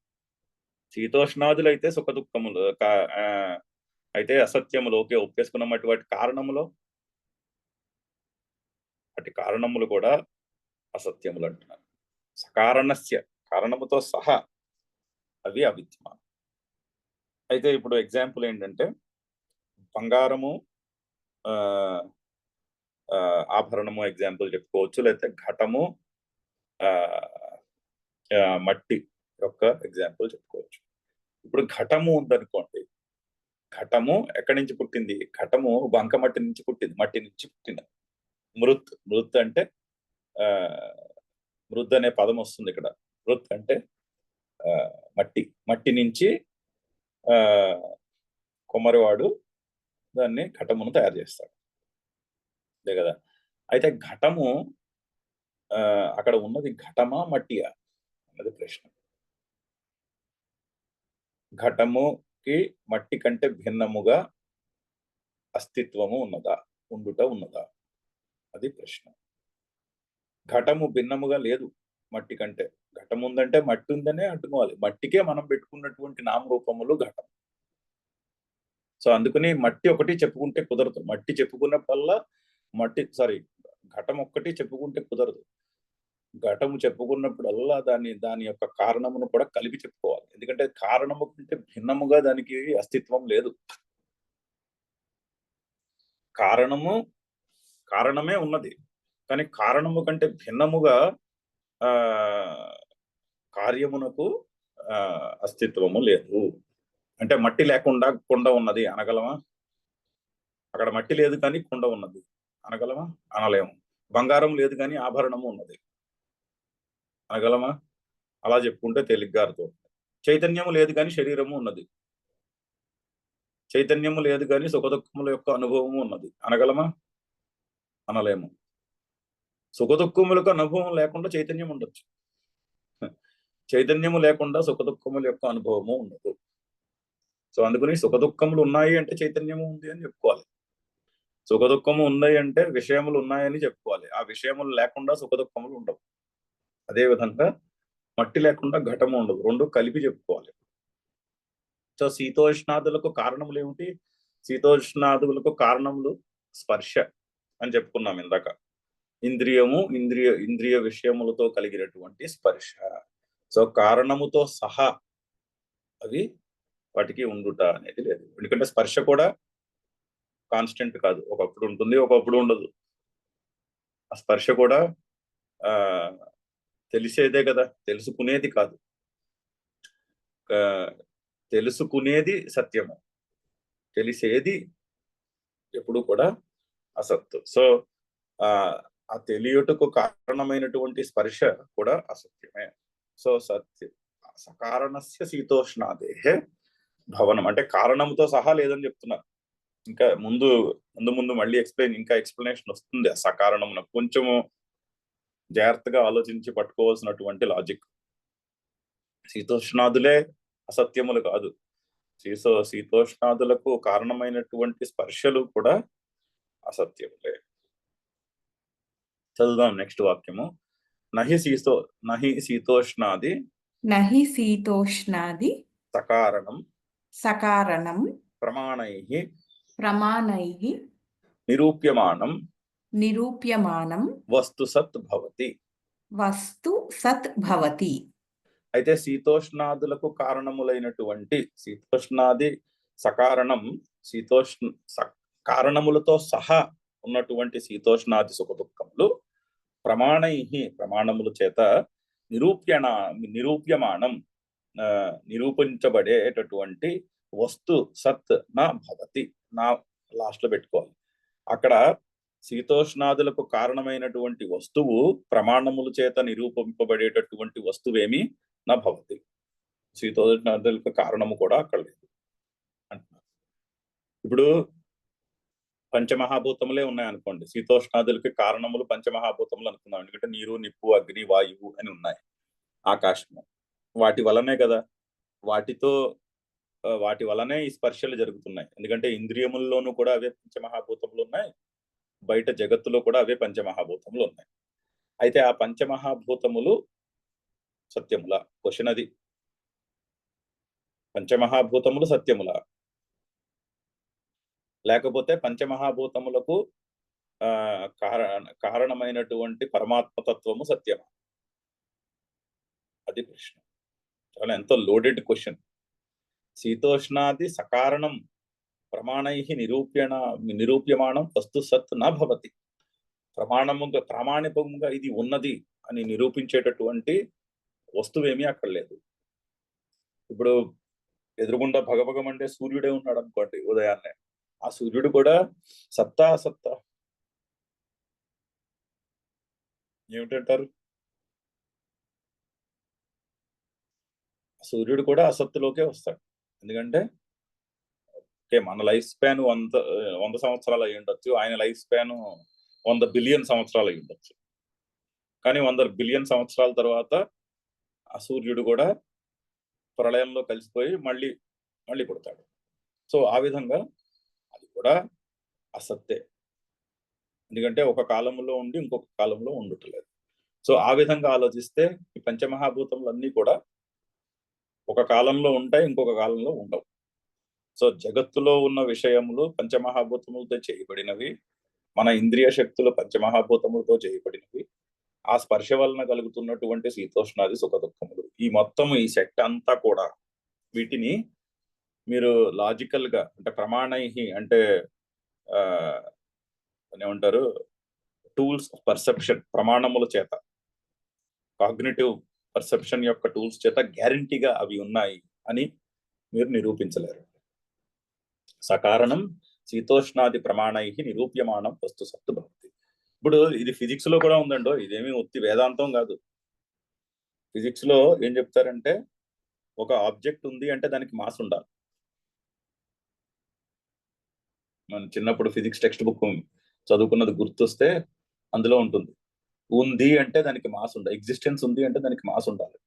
Speaker 1: శీతోష్ణాదులు అయితే సుఖ దుఃఖములు, అయితే అసత్యములు ఓకే ఒప్పేసుకున్నటువంటి వాటి కారణములో, వాటి కారణములు కూడా అసత్యములు అంటున్నారు. సకారణస్య కారణముతో సహా అవి అవిద్యమానం. అయితే ఇప్పుడు ఎగ్జాంపుల్ ఏంటంటే బంగారము ఆభరణము ఎగ్జాంపుల్ చెప్పుకోవచ్చు, లేకపోతే ఘటము మట్టి యొక్క ఎగ్జాంపుల్ చెప్పుకోవచ్చు. ఇప్పుడు ఘటము ఉందనుకోండి, ఘటము ఎక్కడి నుంచి పుట్టింది? ఘటము బంకమట్టి నుంచి పుట్టింది, మట్టి నుంచి పుట్టింది. మృత్ అంటే మృద్ అనే పదం వస్తుంది ఇక్కడ. మృత్ అంటే మట్టి నుంచి కొమ్మరివాడు దాన్ని ఘటమును తయారు చేస్తాడు, అంతే కదా. అయితే ఘటము అక్కడ ఉన్నది ఘటమా మట్టియా అన్నది ప్రశ్న. ఘటముకి మట్టి కంటే భిన్నముగా అస్తిత్వము ఉన్నదా, ఉండుట ఉన్నదా? అది ప్రశ్న. ఘటము భిన్నముగా లేదు మట్టి కంటే. ఘటం ఉందంటే మట్టి ఉందనే అంటుకోవాలి. మట్టికే మనం పెట్టుకున్నటువంటి నామరూపములు ఘటం. సో అందుకని మట్టి ఒకటి చెప్పుకుంటే కుదరదు. మట్టి చెప్పుకున్నప్పుడల్లా ఘటం ఒక్కటి చెప్పుకుంటే కుదరదు. ఘటము చెప్పుకున్నప్పుడల్లా దాని యొక్క కారణమును కూడా కలిపి చెప్పుకోవాలి. ఎందుకంటే కారణము కంటే భిన్నముగా దానికి అస్తిత్వం లేదు. కారణమే ఉన్నది, కానీ కారణము కంటే భిన్నముగా కార్యమునకు అస్తిత్వము లేదు. అంటే మట్టి లేకుండా కుండ ఉన్నది అనగలమా? అక్కడ మట్టి లేదు కానీ కుండ ఉన్నది అనగలమా? అనలేము. బంగారం లేదు కానీ ఆభరణము ఉన్నది అనగలమా? అలా చెప్పుకుంటే తేలిగ్గా అర్థమవుతుంది. చైతన్యము లేదు కానీ శరీరము ఉన్నది, చైతన్యము లేదు కానీ సుఖదుఖముల యొక్క అనుభవము ఉన్నది అనగలమా? అనలేము. సుఖదుఖములకు అనుభవం లేకుండా చైతన్యం ఉండొచ్చు, చైతన్యము లేకుండా సుఖదుఖముల యొక్క అనుభవము ఉండదు. సో అందుకని సుఖదుఖములు ఉన్నాయి అంటే చైతన్యము ఉంది అని చెప్పుకోవాలి. సుఖదుఖము ఉన్నాయి అంటే విషయములు ఉన్నాయని చెప్పుకోవాలి. ఆ విషయములు లేకుండా సుఖదుఖములు ఉండవు. అదేవిధంగా మట్టి లేకుండా ఘటము ఉండదు. రెండు కలిపి చెప్పుకోవాలి. సో శీతోష్ణాదులకు కారణములు ఏమిటి? శీతోష్ణాదులకు కారణములు స్పర్శ అని చెప్పుకున్నాం ఇందాక. ఇంద్రియ విషయములతో కలిగినటువంటి స్పర్శ. సో కారణముతో సహా అవి వాటికి ఉండుట అనేది లేదు. ఎందుకంటే స్పర్శ కూడా కాన్స్టెంట్ కాదు, ఒకప్పుడు ఉంటుంది ఒకప్పుడు ఉండదు. ఆ స్పర్శ కూడా ఆ తెలిసేదే కదా, తెలుసుకునేది కాదు. ఆ, తెలుసుకునేది సత్యము, తెలిసేది ఎప్పుడు కూడా అసత్తు. సో ఆ ఆ తెలియుటకు కారణమైనటువంటి స్పర్శ కూడా అసత్యమే. సో సకారణస్య శీతోష్ణాదేహే భవనం అంటే కారణంతో సహా లేదని చెప్తున్నారు. ఇంకా ముందు ముందు ముందు మళ్ళీ ఇంకా ఎక్స్ప్లెనేషన్ వస్తుంది ఆ సకారణమున. కొంచెము జాగ్రత్తగా ఆలోచించి పట్టుకోవాల్సినటువంటి లాజిక్. శీతోష్ణాదులే అసత్యములు కాదు, శీతోష్ణాదులకు కారణమైనటువంటి స్పర్శలు కూడా అసత్యములే. చదువుదాం నెక్స్ట్ వాక్యము. నహి శీతోష్ణాది
Speaker 2: నహి శీతోష్ణాది
Speaker 1: సకారణం
Speaker 2: సకారణం
Speaker 1: ప్రమాణైః
Speaker 2: నిరూప్యమానం
Speaker 1: వస్తు సత్ భవతి.
Speaker 2: వస్తు సత్ భవతి.
Speaker 1: అయితే శీతోష్ణాదులకు కారణములైనటువంటి శీతోష్ణాది సకారణం, కారణములతో సహా ఉన్నటువంటి శీతోష్ణాది సుఖ దుఃఖములు ప్రమాణముల చేత నిరూప్యమానం నిరూపించబడేటటువంటి వస్తు సత్ నా భవతి. నా లాస్ట్ లో పెట్టుకోవాలి. అక్కడ శీతోష్ణాదులకు కారణమైనటువంటి వస్తువు ప్రమాణముల చేత నిరూపింపబడేటటువంటి వస్తువేమి నా భవతి. శీతోష్ణాదులకు కారణము కూడా అక్కడ లేదు అంటున్నారు. ఇప్పుడు పంచమహాభూతములే ఉన్నాయనుకోండి, శీతోష్ణాదులకి కారణములు పంచమహాభూతములు అనుకుందాం. ఎందుకంటే నీరు, నిప్పు, అగ్ని, వాయువు అని ఉన్నాయి, ఆకాశము. వాటి వలనే కదా, వాటి వలనే ఈ స్పర్శలు జరుగుతున్నాయి. ఎందుకంటే ఇంద్రియముల్లోనూ కూడా అవే పంచమహాభూతములు ఉన్నాయి, బయట జగత్తులో కూడా అవే పంచమహాభూతములు ఉన్నాయి. అయితే ఆ పంచమహాభూతములు సత్యముల? క్వశ్చన్ అది. పంచమహాభూతములు సత్యముల, లేకపోతే పంచమహాభూతములకు కారణమైనటువంటి పరమాత్మతత్వము సత్యమా? అది ప్రశ్న. చాలా ఎంతో లోడెడ్ క్వశ్చన్. శీతోష్ణాది సకారణం ప్రమాణైః నిరూప్యమానం వస్తు సత్ నా భవతి. ప్రామాణికంగా ఇది ఉన్నది అని నిరూపించేటటువంటి వస్తువేమీ అక్కడ లేదు. ఇప్పుడు ఎదురుగుండా భగభగమంటే సూర్యుడే ఉన్నాడు అనుకోండి ఉదయాన్నే, ఆ సూర్యుడు కూడా సత్తా అసత్తా? ఏమిటంటారు? సూర్యుడు కూడా అసత్తులోకే వస్తాడు. ఎందుకంటే మన లైఫ్ స్పాన్ 100 సంవత్సరాలు అయి ఉండొచ్చు, ఆయన లైఫ్ స్పాన్ 100 బిలియన్ సంవత్సరాలు అయి ఉండొచ్చు. కానీ 100 బిలియన్ సంవత్సరాల తర్వాత ఆ సూర్యుడు కూడా ప్రళయంలో కలిసిపోయి మళ్ళీ పుడతాడు. సో ఆ విధంగా అది కూడా అసత్తే. ఎందుకంటే ఒక కాలంలో ఉండి ఇంకొక కాలంలో ఉండట్లేదు. సో ఆ విధంగా ఆలోచిస్తే ఈ పంచమహాభూతములన్నీ కూడా ఒక కాలంలో ఉంటాయి, ఇంకొక కాలంలో ఉండవు. సో జగత్తులో ఉన్న విషయములు పంచమహాభూతములతో చేయబడినవి, మన ఇంద్రియ శక్తులు పంచమహాభూతములతో చేయబడినవి. ఆ స్పర్శ వలన కలుగుతున్నటువంటి శీతోష్ణాది సుఖ దుఃఖములు, ఈ మొత్తం ఈ సెట్ అంతా కూడా వీటిని మీరు లాజికల్ గా అంటే ప్రమాణైః అంటే ఏమంటారు, టూల్స్ ఆఫ్ పర్సెప్షన్, ప్రమాణముల చేత, కాగ్నిటివ్ పర్సెప్షన్ యొక్క టూల్స్ చేత గ్యారంటీగా అవి ఉన్నాయి అని మీరు నిరూపించలేరు. సకారణం శీతోష్ణాది ప్రమాణైః నిరూప్యమానం వస్తు సత్తు భవతి. ఇప్పుడు ఇది ఫిజిక్స్ లో కూడా ఉందండో, ఇదేమీ ఉత్తి వేదాంతం కాదు. ఫిజిక్స్ లో ఏం చెప్తారంటే, ఒక ఆబ్జెక్ట్ ఉంది అంటే దానికి మాస్ ఉండాలి. మనం చిన్నప్పుడు ఫిజిక్స్ టెక్స్ట్ బుక్ చదువుకున్నది గుర్తొస్తే అందులో ఉంటుంది, ఉంది అంటే దానికి మాస్ ఉండాలి, ఎగ్జిస్టెన్స్ ఉంది అంటే దానికి మాస్ ఉండాలి.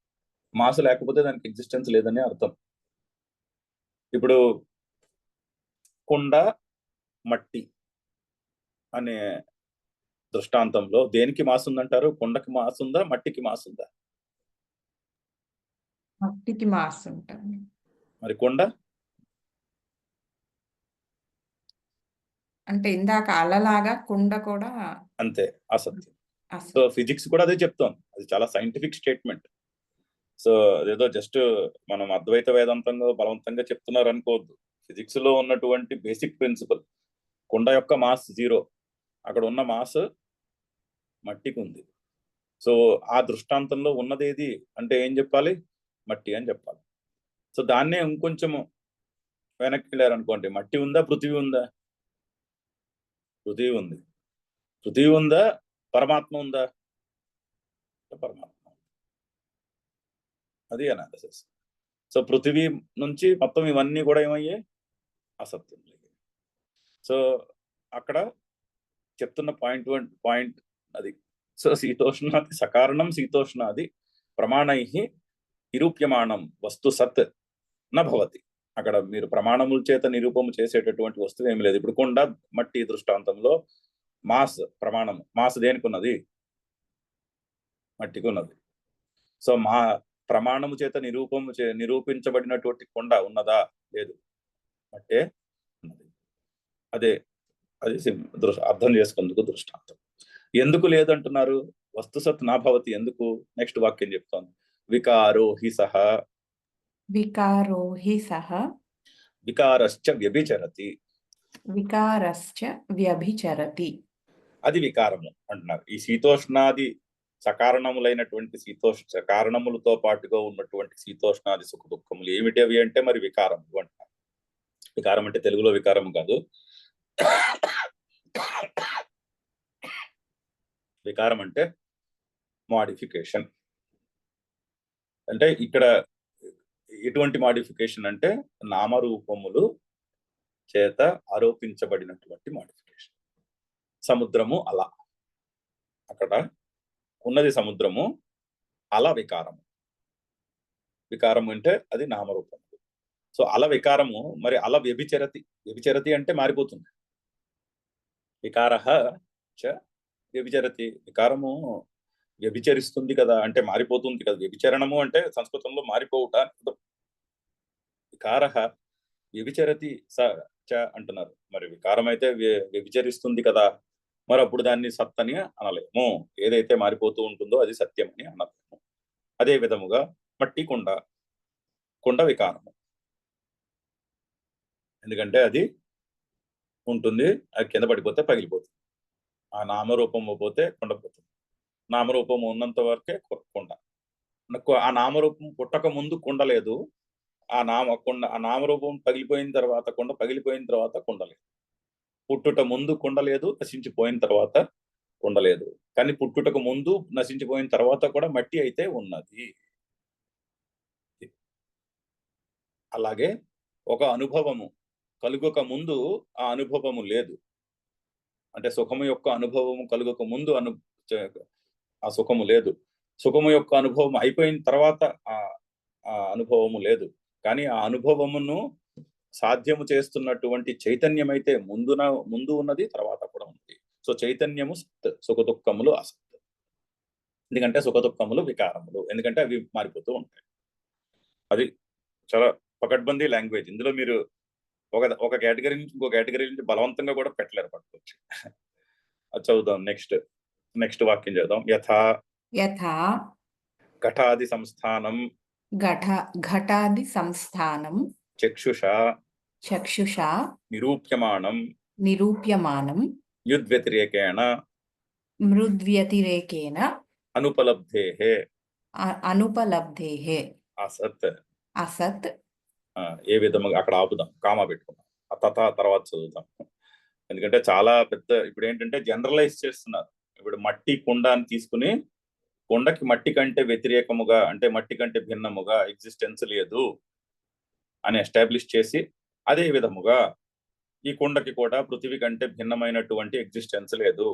Speaker 1: మాస్ లేకపోతే దానికి ఎగ్జిస్టెన్స్ లేదని అర్థం. ఇప్పుడు కుండ, మట్టి అనే దృష్టాంతంలో దేనికి మాస్ ఉందంటారు? కుండకి మాస్ ఉందా, మట్టికి మాస్ ఉందా?
Speaker 2: మట్టికి మాస్ ఉంటుంది.
Speaker 1: మరి కుండ
Speaker 2: అంటే ఇందాక అలలాగా కుండ కూడా
Speaker 1: అంతే, అసత్యం. సో ఫిజిక్స్ కూడా అదే చెప్తోంది. అది చాలా సైంటిఫిక్ స్టేట్మెంట్. సో అదేదో జస్ట్ మనం అద్వైత వేదాంతంగా బలవంతంగా చెప్తున్నారు అనుకోవద్దు. ఫిజిక్స్ లో ఉన్నటువంటి బేసిక్ ప్రిన్సిపల్, కుండ యొక్క మాస్ 0, అక్కడ ఉన్న మాస్ మట్టికి ఉంది. సో ఆ దృష్టాంతంలో ఉన్నదేది అంటే ఏం చెప్పాలి? మట్టి అని చెప్పాలి. సో దాన్నే ఇంకొంచెం వెనక్కి వెళ్ళారనుకోండి, మట్టి ఉందా, పృథివీ ఉందా? పృథివీ ఉంది. పృథివీ ఉందా, పరమాత్మ ఉందా? పరమాత్మ. అది అనాలిసిస్. సో పృథివీ నుంచి మొత్తం ఇవన్నీ కూడా ఏమయ్యాయి? అసత్యం. సో అక్కడ చెప్తున్న పాయింట్ అది. సో శీతోష్ణాది సకారణం శీతోష్ణాది ప్రమాణై నిరూప్యమాణం వస్తు సత్ నభవతి. అక్కడ మీరు ప్రమాణముల చేత నిరూపము చేసేటటువంటి వస్తువు ఏమి లేదు. ఇప్పుడు కొండ మట్టి దృష్టాంతంలో మాస్ ప్రమాణము. మాస్ దేనికి ఉన్నది? మట్టికి ఉన్నది. సో మా ప్రమాణము చేత నిరూపించబడినటువంటి కొండ ఉన్నదా? లేదు, మట్టే ఉన్నది. అదే అది అర్థం చేసుకుందుకు దృష్టాంతం. ఎందుకు లేదంటున్నారు? వస్తు సత్ నాభవతి ఎందుకు? నెక్స్ట్ వాక్యం చెప్తాను. వికారో హి సహ
Speaker 2: వికారో హి సహ
Speaker 1: వికారశ్చ వ్యభిచరతి.
Speaker 2: వికారశ్చ వ్యభిచరతి.
Speaker 1: అది వికారము అంటున్నారు. ఈ శీతోష్ణాది సకారణములైనటువంటి కారణములతో పాటుగా ఉన్నటువంటి శీతోష్ణాది సుఖ దుఃఖములు ఏమిటి అవి అంటే మరి వికారములు అంటున్నారు. వికారం అంటే తెలుగులో వికారం కాదు. వికారం అంటే మాడిఫికేషన్. అంటే ఇక్కడ ఎటువంటి మాడిఫికేషన్ అంటే నామరూపములు చేత ఆరోపించబడినటువంటి మాడిఫికేషన్. సముద్రము అల, అక్కడ ఉన్నది సముద్రము, అల వికారము. వికారము అంటే అది నామరూపము. సో అల వికారము. మరి అల వ్యభిచరతి. వ్యభిచరతి అంటే మారిపోతుంది. వికారః చ వ్యభిచరతి. వికారము వ్యభిచరిస్తుంది కదా, అంటే మారిపోతుంది కదా. వ్యభిచరణము అంటే సంస్కృతంలో మారిపోవుట. వికారః వ్యభిచరతి స చ అంటున్నారు. మరి వికారం అయితే వ్యభిచరిస్తుంది కదా, మరి అప్పుడు దాన్ని సత్ అని అనలేము. ఏదైతే మారిపోతూ ఉంటుందో అది సత్యం అని అనలేము. అదే విధముగా మట్టి కొండ, కొండ వికారము. ఎందుకంటే అది ఉంటుంది, అది కింద పడిపోతే పగిలిపోతుంది. ఆ నామరూపము పోతే కొండ పోతుంది. నామరూపము ఉన్నంత వరకే కొండ. ఆ నామరూపం పుట్టక ముందు కొండ లేదు. ఆ నామరూపం పగిలిపోయిన తర్వాత కొండ, పగిలిపోయిన తర్వాత కొండ లేదు. పుట్టుట ముందు కొండ లేదు, నశించిపోయిన తర్వాత కొండ లేదు. కానీ పుట్టుటకు ముందు నశించిపోయిన తర్వాత కూడా మట్టి అయితే ఉన్నది. అలాగే ఒక అనుభవము కలుగక ముందు ఆ అనుభవము లేదు. అంటే సుఖము యొక్క అనుభవము కలుగక ముందు ఆ సుఖము లేదు. సుఖము యొక్క అనుభవం అయిపోయిన తర్వాత ఆ అనుభవము లేదు. కానీ ఆ అనుభవమును సాధ్యము చేస్తున్నటువంటి చైతన్యం అయితే ముందు ఉన్నది, తర్వాత కూడా ఉంది. సో చైతన్యము సత్, సుఖ దుఃఖములు అసత్. ఎందుకంటే సుఖ దుఃఖములు వికారములు, ఎందుకంటే అవి మారిపోతూ ఉంటాయి. అది చాలా పకడ్బందీ లాంగ్వేజ్. ఇందులో మీరు ఒక కేటగిరీ నుంచి ఇంకో కేటగిరీ నుంచి బలవంతంగా కూడా పెట్టలేరు, పట్టుకోవచ్చు. అది చదువుదాం. నెక్స్ట్ వాక్యం చదువుదాం.
Speaker 2: యథా
Speaker 1: ఘటాది సంస్థానం
Speaker 2: ఘటాది సంస్థానం
Speaker 1: చక్షుషా నిరూప్యమానం యుద్వ్యతిరేకేణ
Speaker 2: మృద్వ్యతిరేకేణ అనుపలబ్ధేః అసత్.
Speaker 1: ఏ విధముగా అక్కడ ఆపుదాం, కామా పెట్టుకున్నాం. తర్వాత చదువుతాం. ఎందుకంటే చాలా పెద్ద, ఇప్పుడు ఏంటంటే జనరలైజ్ చేస్తున్నారు. ఇప్పుడు మట్టి కుండ అని తీసుకుని కొండకి మట్టి కంటే వ్యతిరేకముగా, అంటే మట్టి కంటే భిన్నముగా ఎగ్జిస్టెన్స్ లేదు అని ఎస్టాబ్లిష్ చేసి, అదే విధముగా ఈ కొండకి కూడా పృథివీ కంటే భిన్నమైనటువంటి ఎగ్జిస్టెన్స్ లేదు.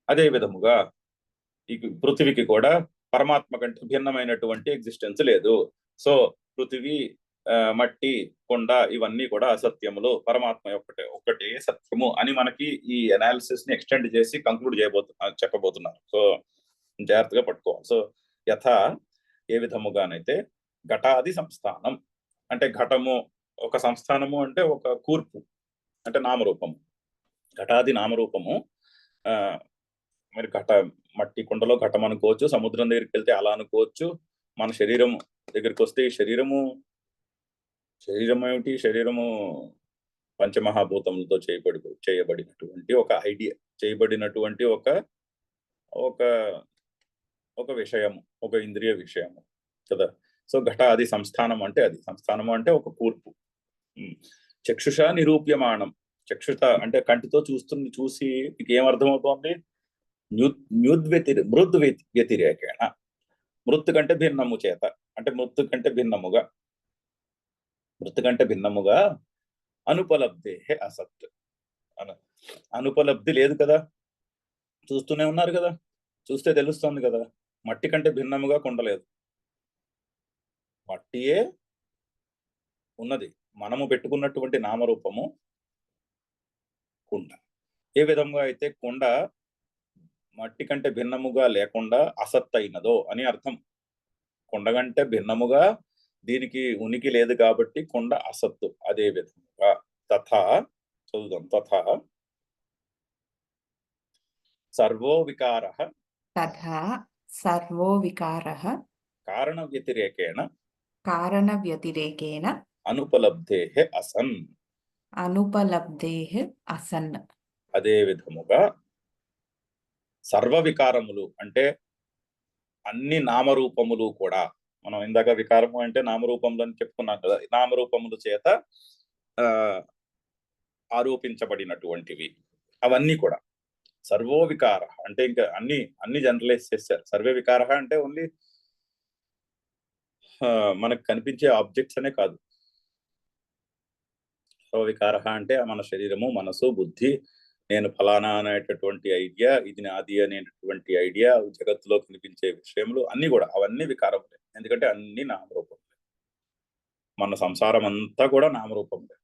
Speaker 1: అదే విధముగా ఈ పృథివీకి కూడా పరమాత్మ కంటే భిన్నమైనటువంటి ఎగ్జిస్టెన్స్ లేదు. సో పృథివీ, మట్టి, కొండ ఇవన్నీ కూడా అసత్యములు, పరమాత్మ ఒక్కటే సత్యము అని మనకి ఈ అనాలిసిస్ ని ఎక్స్టెండ్ చేసి కంక్లూడ్ చెప్పబోతున్నారు. సో జాగ్రత్తగా పట్టుకోవాలి. సో యథా ఏ విధముగానైతే ఘటాది సంస్థానం, అంటే ఘటము ఒక సంస్థానము అంటే ఒక కూర్పు, అంటే నామరూపము. ఘటాది నామరూపము. మరి మట్టి కుండలో ఘటం అనుకోవచ్చు, సముద్రం దగ్గరికి వెళ్తే అలా అనుకోవచ్చు, మన శరీరం దగ్గరికి వస్తే ఈ శరీరం ఏమిటి? శరీరము పంచమహాభూతములతో చేయబడినటువంటి ఒక ఐడియా, చేయబడినటువంటి ఒక ఒక విషయము, ఒక ఇంద్రియ విషయము కదా. సో ఘటాది సంస్థానం అంటే అది. సంస్థానము అంటే ఒక కూర్పు. చక్షుష నిరూప్యమాణం. చక్షుష అంటే కంటితో చూసి మీకు ఏమర్థమవుతోంది? మృద్ వ్యతిరేకేణ, మృత్తు కంటే భిన్నము చేత, అంటే మృత్తు కంటే భిన్నముగా అనుపలబ్ధే అసత్. అనుపలబ్ధి లేదు కదా, చూస్తూనే ఉన్నారు కదా, చూస్తే తెలుస్తోంది కదా. మట్టి కంటే భిన్నముగా కుండ లేదు, మట్టియే ఉన్నది. మనము పెట్టుకున్నటువంటి నామరూపము కుండ. ఏ విధంగా అయితే కుండ మట్టి కంటే భిన్నముగా లేకుండా అసత్ అయినదో అని అర్థం. కుండ కంటే భిన్నముగా దీనికి ఉనికి లేదు కాబట్టి కుండ అసత్తు. అదే విధముగా తథా, చదువుదాం, తథా సర్వో వికారః
Speaker 2: తథా సర్వో వికారః
Speaker 1: కారణ వ్యతిరేకేణ
Speaker 2: కారణవ్యతిరేకేణ
Speaker 1: అనుపలబ్ధేః అసన్.
Speaker 2: అనుపలబ్ధేః అసన్.
Speaker 1: అదే విధముగా సర్వ వికారములు అంటే అన్ని నామరూపములు కూడా, మనం ఇందాక వికారము అంటే నామరూపములు అని చెప్పుకున్నాం కదా, నామరూపముల చేత ఆరోపించబడినటువంటివి అవన్నీ కూడా. సర్వో వికార అంటే ఇంకా అన్ని జనరలైజ్ చేశారు. సర్వే వికార అంటే ఓన్లీ మనకు కనిపించే ఆబ్జెక్ట్స్ అనే కాదు. సర్వ వికార అంటే మన శరీరము, మనసు, బుద్ధి, నేను ఫలానా అనేటటువంటి ఐడియా, ఇది నాది అనేటటువంటి ఐడియా, జగత్తులో కనిపించే విషయములు అన్ని కూడా, అవన్నీ వికారములే. ఎందుకంటే అన్ని నామరూపములే. మన సంసారం అంతా కూడా నామరూపములే.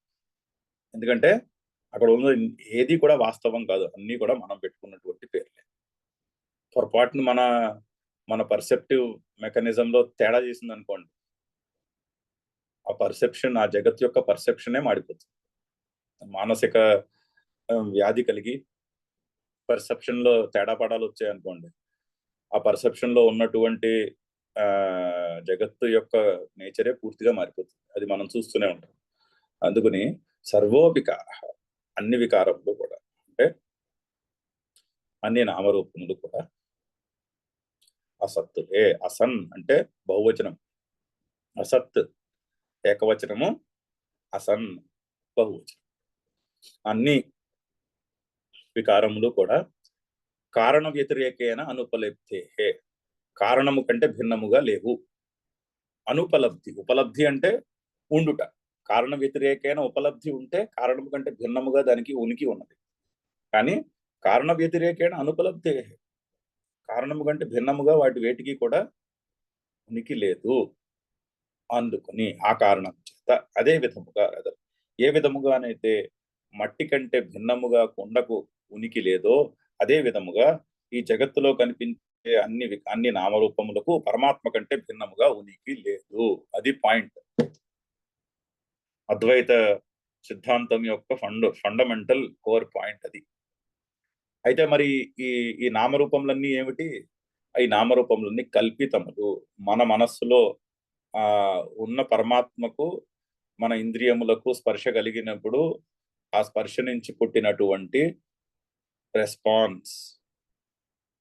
Speaker 1: ఎందుకంటే అక్కడ ఉన్న ఏది కూడా వాస్తవం కాదు, అన్ని కూడా మనం పెట్టుకున్నటువంటి పేర్లే. పొరపాటును మన పర్సెప్టివ్ మెకానిజంలో తేడా చేసింది అనుకోండి, ఆ పర్సెప్షన్, ఆ జగత్ యొక్క పర్సెప్షనే మాడిపోతుంది. మానసిక వ్యాధి కలిగి పర్సెప్షన్ లో తేడా పడాలు వచ్చాయనుకోండి, ఆ పర్సెప్షన్ లో ఉన్నటువంటి జగత్తు యొక్క నేచరే పూర్తిగా మారిపోతుంది. అది మనం చూస్తూనే ఉంటాం. అందుకని సర్వో వికార, అన్ని వికారములు కూడా అంటే అన్ని నామరూపములు కూడా అసత్తు. అసన్ అంటే బహువచనం, అసత్ ఏకవచనము, అసన్ బహువచనం. అన్ని వికారములు కూడా కారణ వ్యతిరేకేన అనుపలబ్ధే, కారణము కంటే భిన్నముగా లేవు. అనుపలబ్ధి, ఉపలబ్ధి అంటే ఉండుట. కారణ వ్యతిరేకైన ఉపలబ్ధి ఉంటే కారణము కంటే భిన్నముగా దానికి ఉనికి ఉన్నది. కానీ కారణ వ్యతిరేకైన అనుపలబ్ధే, కారణము కంటే భిన్నముగా వాటి వేటికి కూడా ఉనికి లేదు. అందుకుని ఆ కారణం చేత అదే విధముగా, ఏ విధముగానైతే మట్టి కంటే భిన్నముగా కుండకు ఉనికి లేదో, అదే విధముగా ఈ జగత్తులో కనిపించే అన్ని నామరూపములకు పరమాత్మ కంటే భిన్నముగా ఉనికి లేదు. అది పాయింట్. అద్వైత సిద్ధాంతం యొక్క ఫండమెంటల్ కోర్ పాయింట్ అది. అయితే మరి ఈ నామరూపములన్నీ ఏమిటి? ఈ నామరూపములన్నీ కల్పితములు. మన మనస్సులో ఉన్న పరమాత్మకు మన ఇంద్రియములకు స్పర్శ కలిగినప్పుడు ఆ స్పర్శ నుంచి పుట్టినటువంటి రెస్పాన్స్,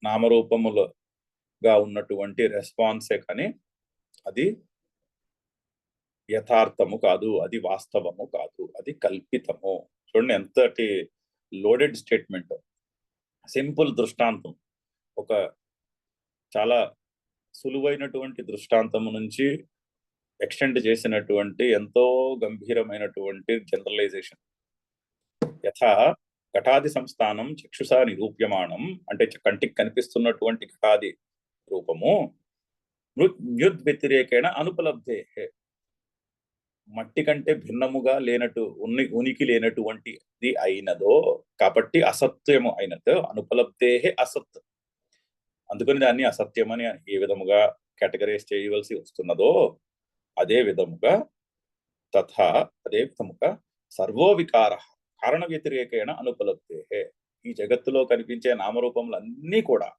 Speaker 1: నామరూపములుగా ఉన్నటువంటి రెస్పాన్సే, కానీ అది యథార్థము కాదు, అది వాస్తవము కాదు, అది కల్పితము. చూడండి ఎంతటి లోడెడ్ స్టేట్మెంట్. సింపుల్ దృష్టాంతం, ఒక చాలా సులువైనటువంటి దృష్టాంతము నుంచి ఎక్స్టెండ్ చేసినటువంటి ఎంతో గంభీరమైనటువంటి జనరలైజేషన్. యథా ఘటాది సంస్థానం చక్షుషా నిరూప్యమాణం అంటే కంటికి కనిపిస్తున్నటువంటి ఘటాది రూపము మ్యుద్ వ్యతిరేకేణ అనుపలబ్ధే, మట్టి కంటే భిన్నముగా ఉనికి లేనటువంటిది అయినదో కాబట్టి అసత్యము అయినదో అనుపలబ్ధే అసత్. అందుకని దాన్ని అసత్యమని ఏ విధముగా కేటగరైజ్ చేయవలసి వస్తున్నదో అదే విధముగా తథా, అదే విధముగా సర్వో వికార కారణ వ్యతిరేకేణ అనుపలబ్ధే, ఈ జగత్తులో కనిపించే నామరూపములన్నీ కూడా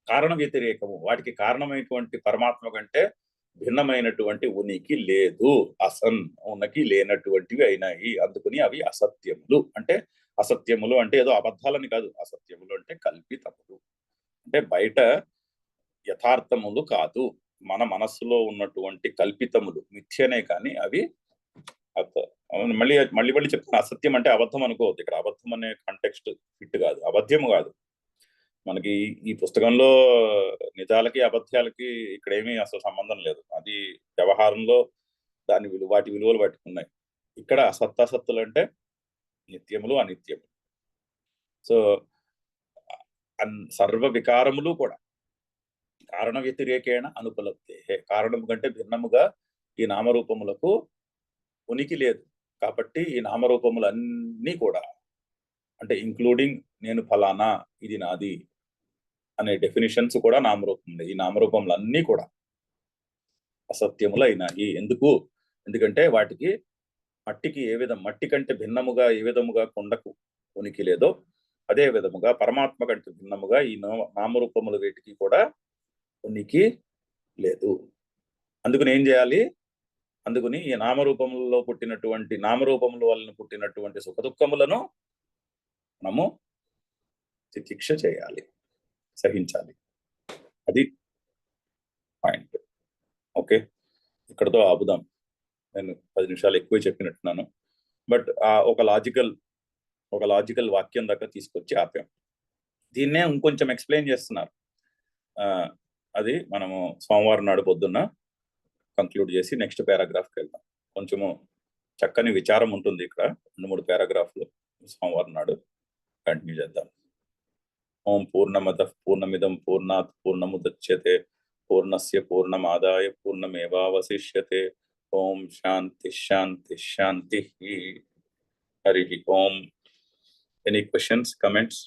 Speaker 1: కారణ వ్యతిరేకము, వాటికి కారణమైనటువంటి పరమాత్మ కంటే భిన్నమైనటువంటి ఉనికి లేదు. అసన్, ఉనికి లేనటువంటివి అయినాయి. అందుకని అవి అసత్యములు. అంటే అసత్యములు అంటే ఏదో అబద్ధాలని కాదు, అసత్యములు అంటే కల్పితములు. అంటే బయట యథార్థములు కాదు. మన మనస్సులో ఉన్నటువంటి కల్పితములు మిథ్యనే కానీ అవి మళ్ళీ మళ్ళీ మళ్ళీ చెప్తున్నా, అసత్యం అంటే అబద్ధం అనుకోవద్దు. ఇక్కడ అబద్ధం అనే కాంటెక్స్ట్ ఫిట్ కాదు, అబద్ధము కాదు. మనకి ఈ పుస్తకంలో నిజాలకి అబద్ధాలకి ఇక్కడ ఏమీ అసలు సంబంధం లేదు. అది వ్యవహారంలో వాటి విలువలు పట్టుకున్నాయి. ఇక్కడ అసత్తులు అంటే నిత్యములు అనిత్యములు. సో సర్వ వికారములు కూడా కారణ వ్యతిరేకేణ అనుపలబ్ధే, కారణం కంటే భిన్నముగా ఈ నామరూపములకు ఉనికి లేదు. కాబట్టి ఈ నామరూపములన్నీ కూడా, అంటే ఇంక్లూడింగ్ నేను ఫలానా, ఇది నాది అనే డెఫినిషన్స్ కూడా నామరూపములే. ఈ నామరూపములన్నీ కూడా అసత్యములైనాయి. ఎందుకంటే వాటికి మట్టి కంటే భిన్నముగా ఏ విధముగా కొండకు ఉనికి లేదో, అదే విధముగా పరమాత్మ కంటే భిన్నముగా ఈ నామరూపముల వీటికి కూడా ఉనికి లేదు. అందుకని ఏం చేయాలి? అందుకని ఈ నామరూపములలో నామరూపముల వలన పుట్టినటువంటి సుఖదుఖములను మనము తితిక్ష చేయాలి, సహించాలి. అది పాయింట్. ఓకే, ఇక్కడతో ఆపుదాం. నేను 10 నిమిషాలు ఎక్కువ చెప్పినట్టున్నాను, బట్ ఒక లాజికల్ వాక్యం దాకా తీసుకొచ్చి ఆపాం. దీన్నే ఇంకొంచెం ఎక్స్ప్లెయిన్ చేస్తున్నారు. అది మనము సోమవారం నాడు పొద్దున్న కంక్లూడ్ చేసి నెక్స్ట్ పారాగ్రాఫ్కి వెళ్దాం. కొంచెము చక్కని విచారం ఉంటుంది ఇక్కడ, 2-3 పారాగ్రాఫ్లు. సోమవారం నాడు కంటిన్యూ చేద్దాం. ఓం పూర్ణమదః పూర్ణమిదం పూర్ణాత్ పూర్ణముదచ్యతే పూర్ణస్య పూర్ణమాదాయ పూర్ణమేవావశిష్యతే. ఓం శాంతి శాంతి శాంతి. హరి ఓం. Any questions, comments?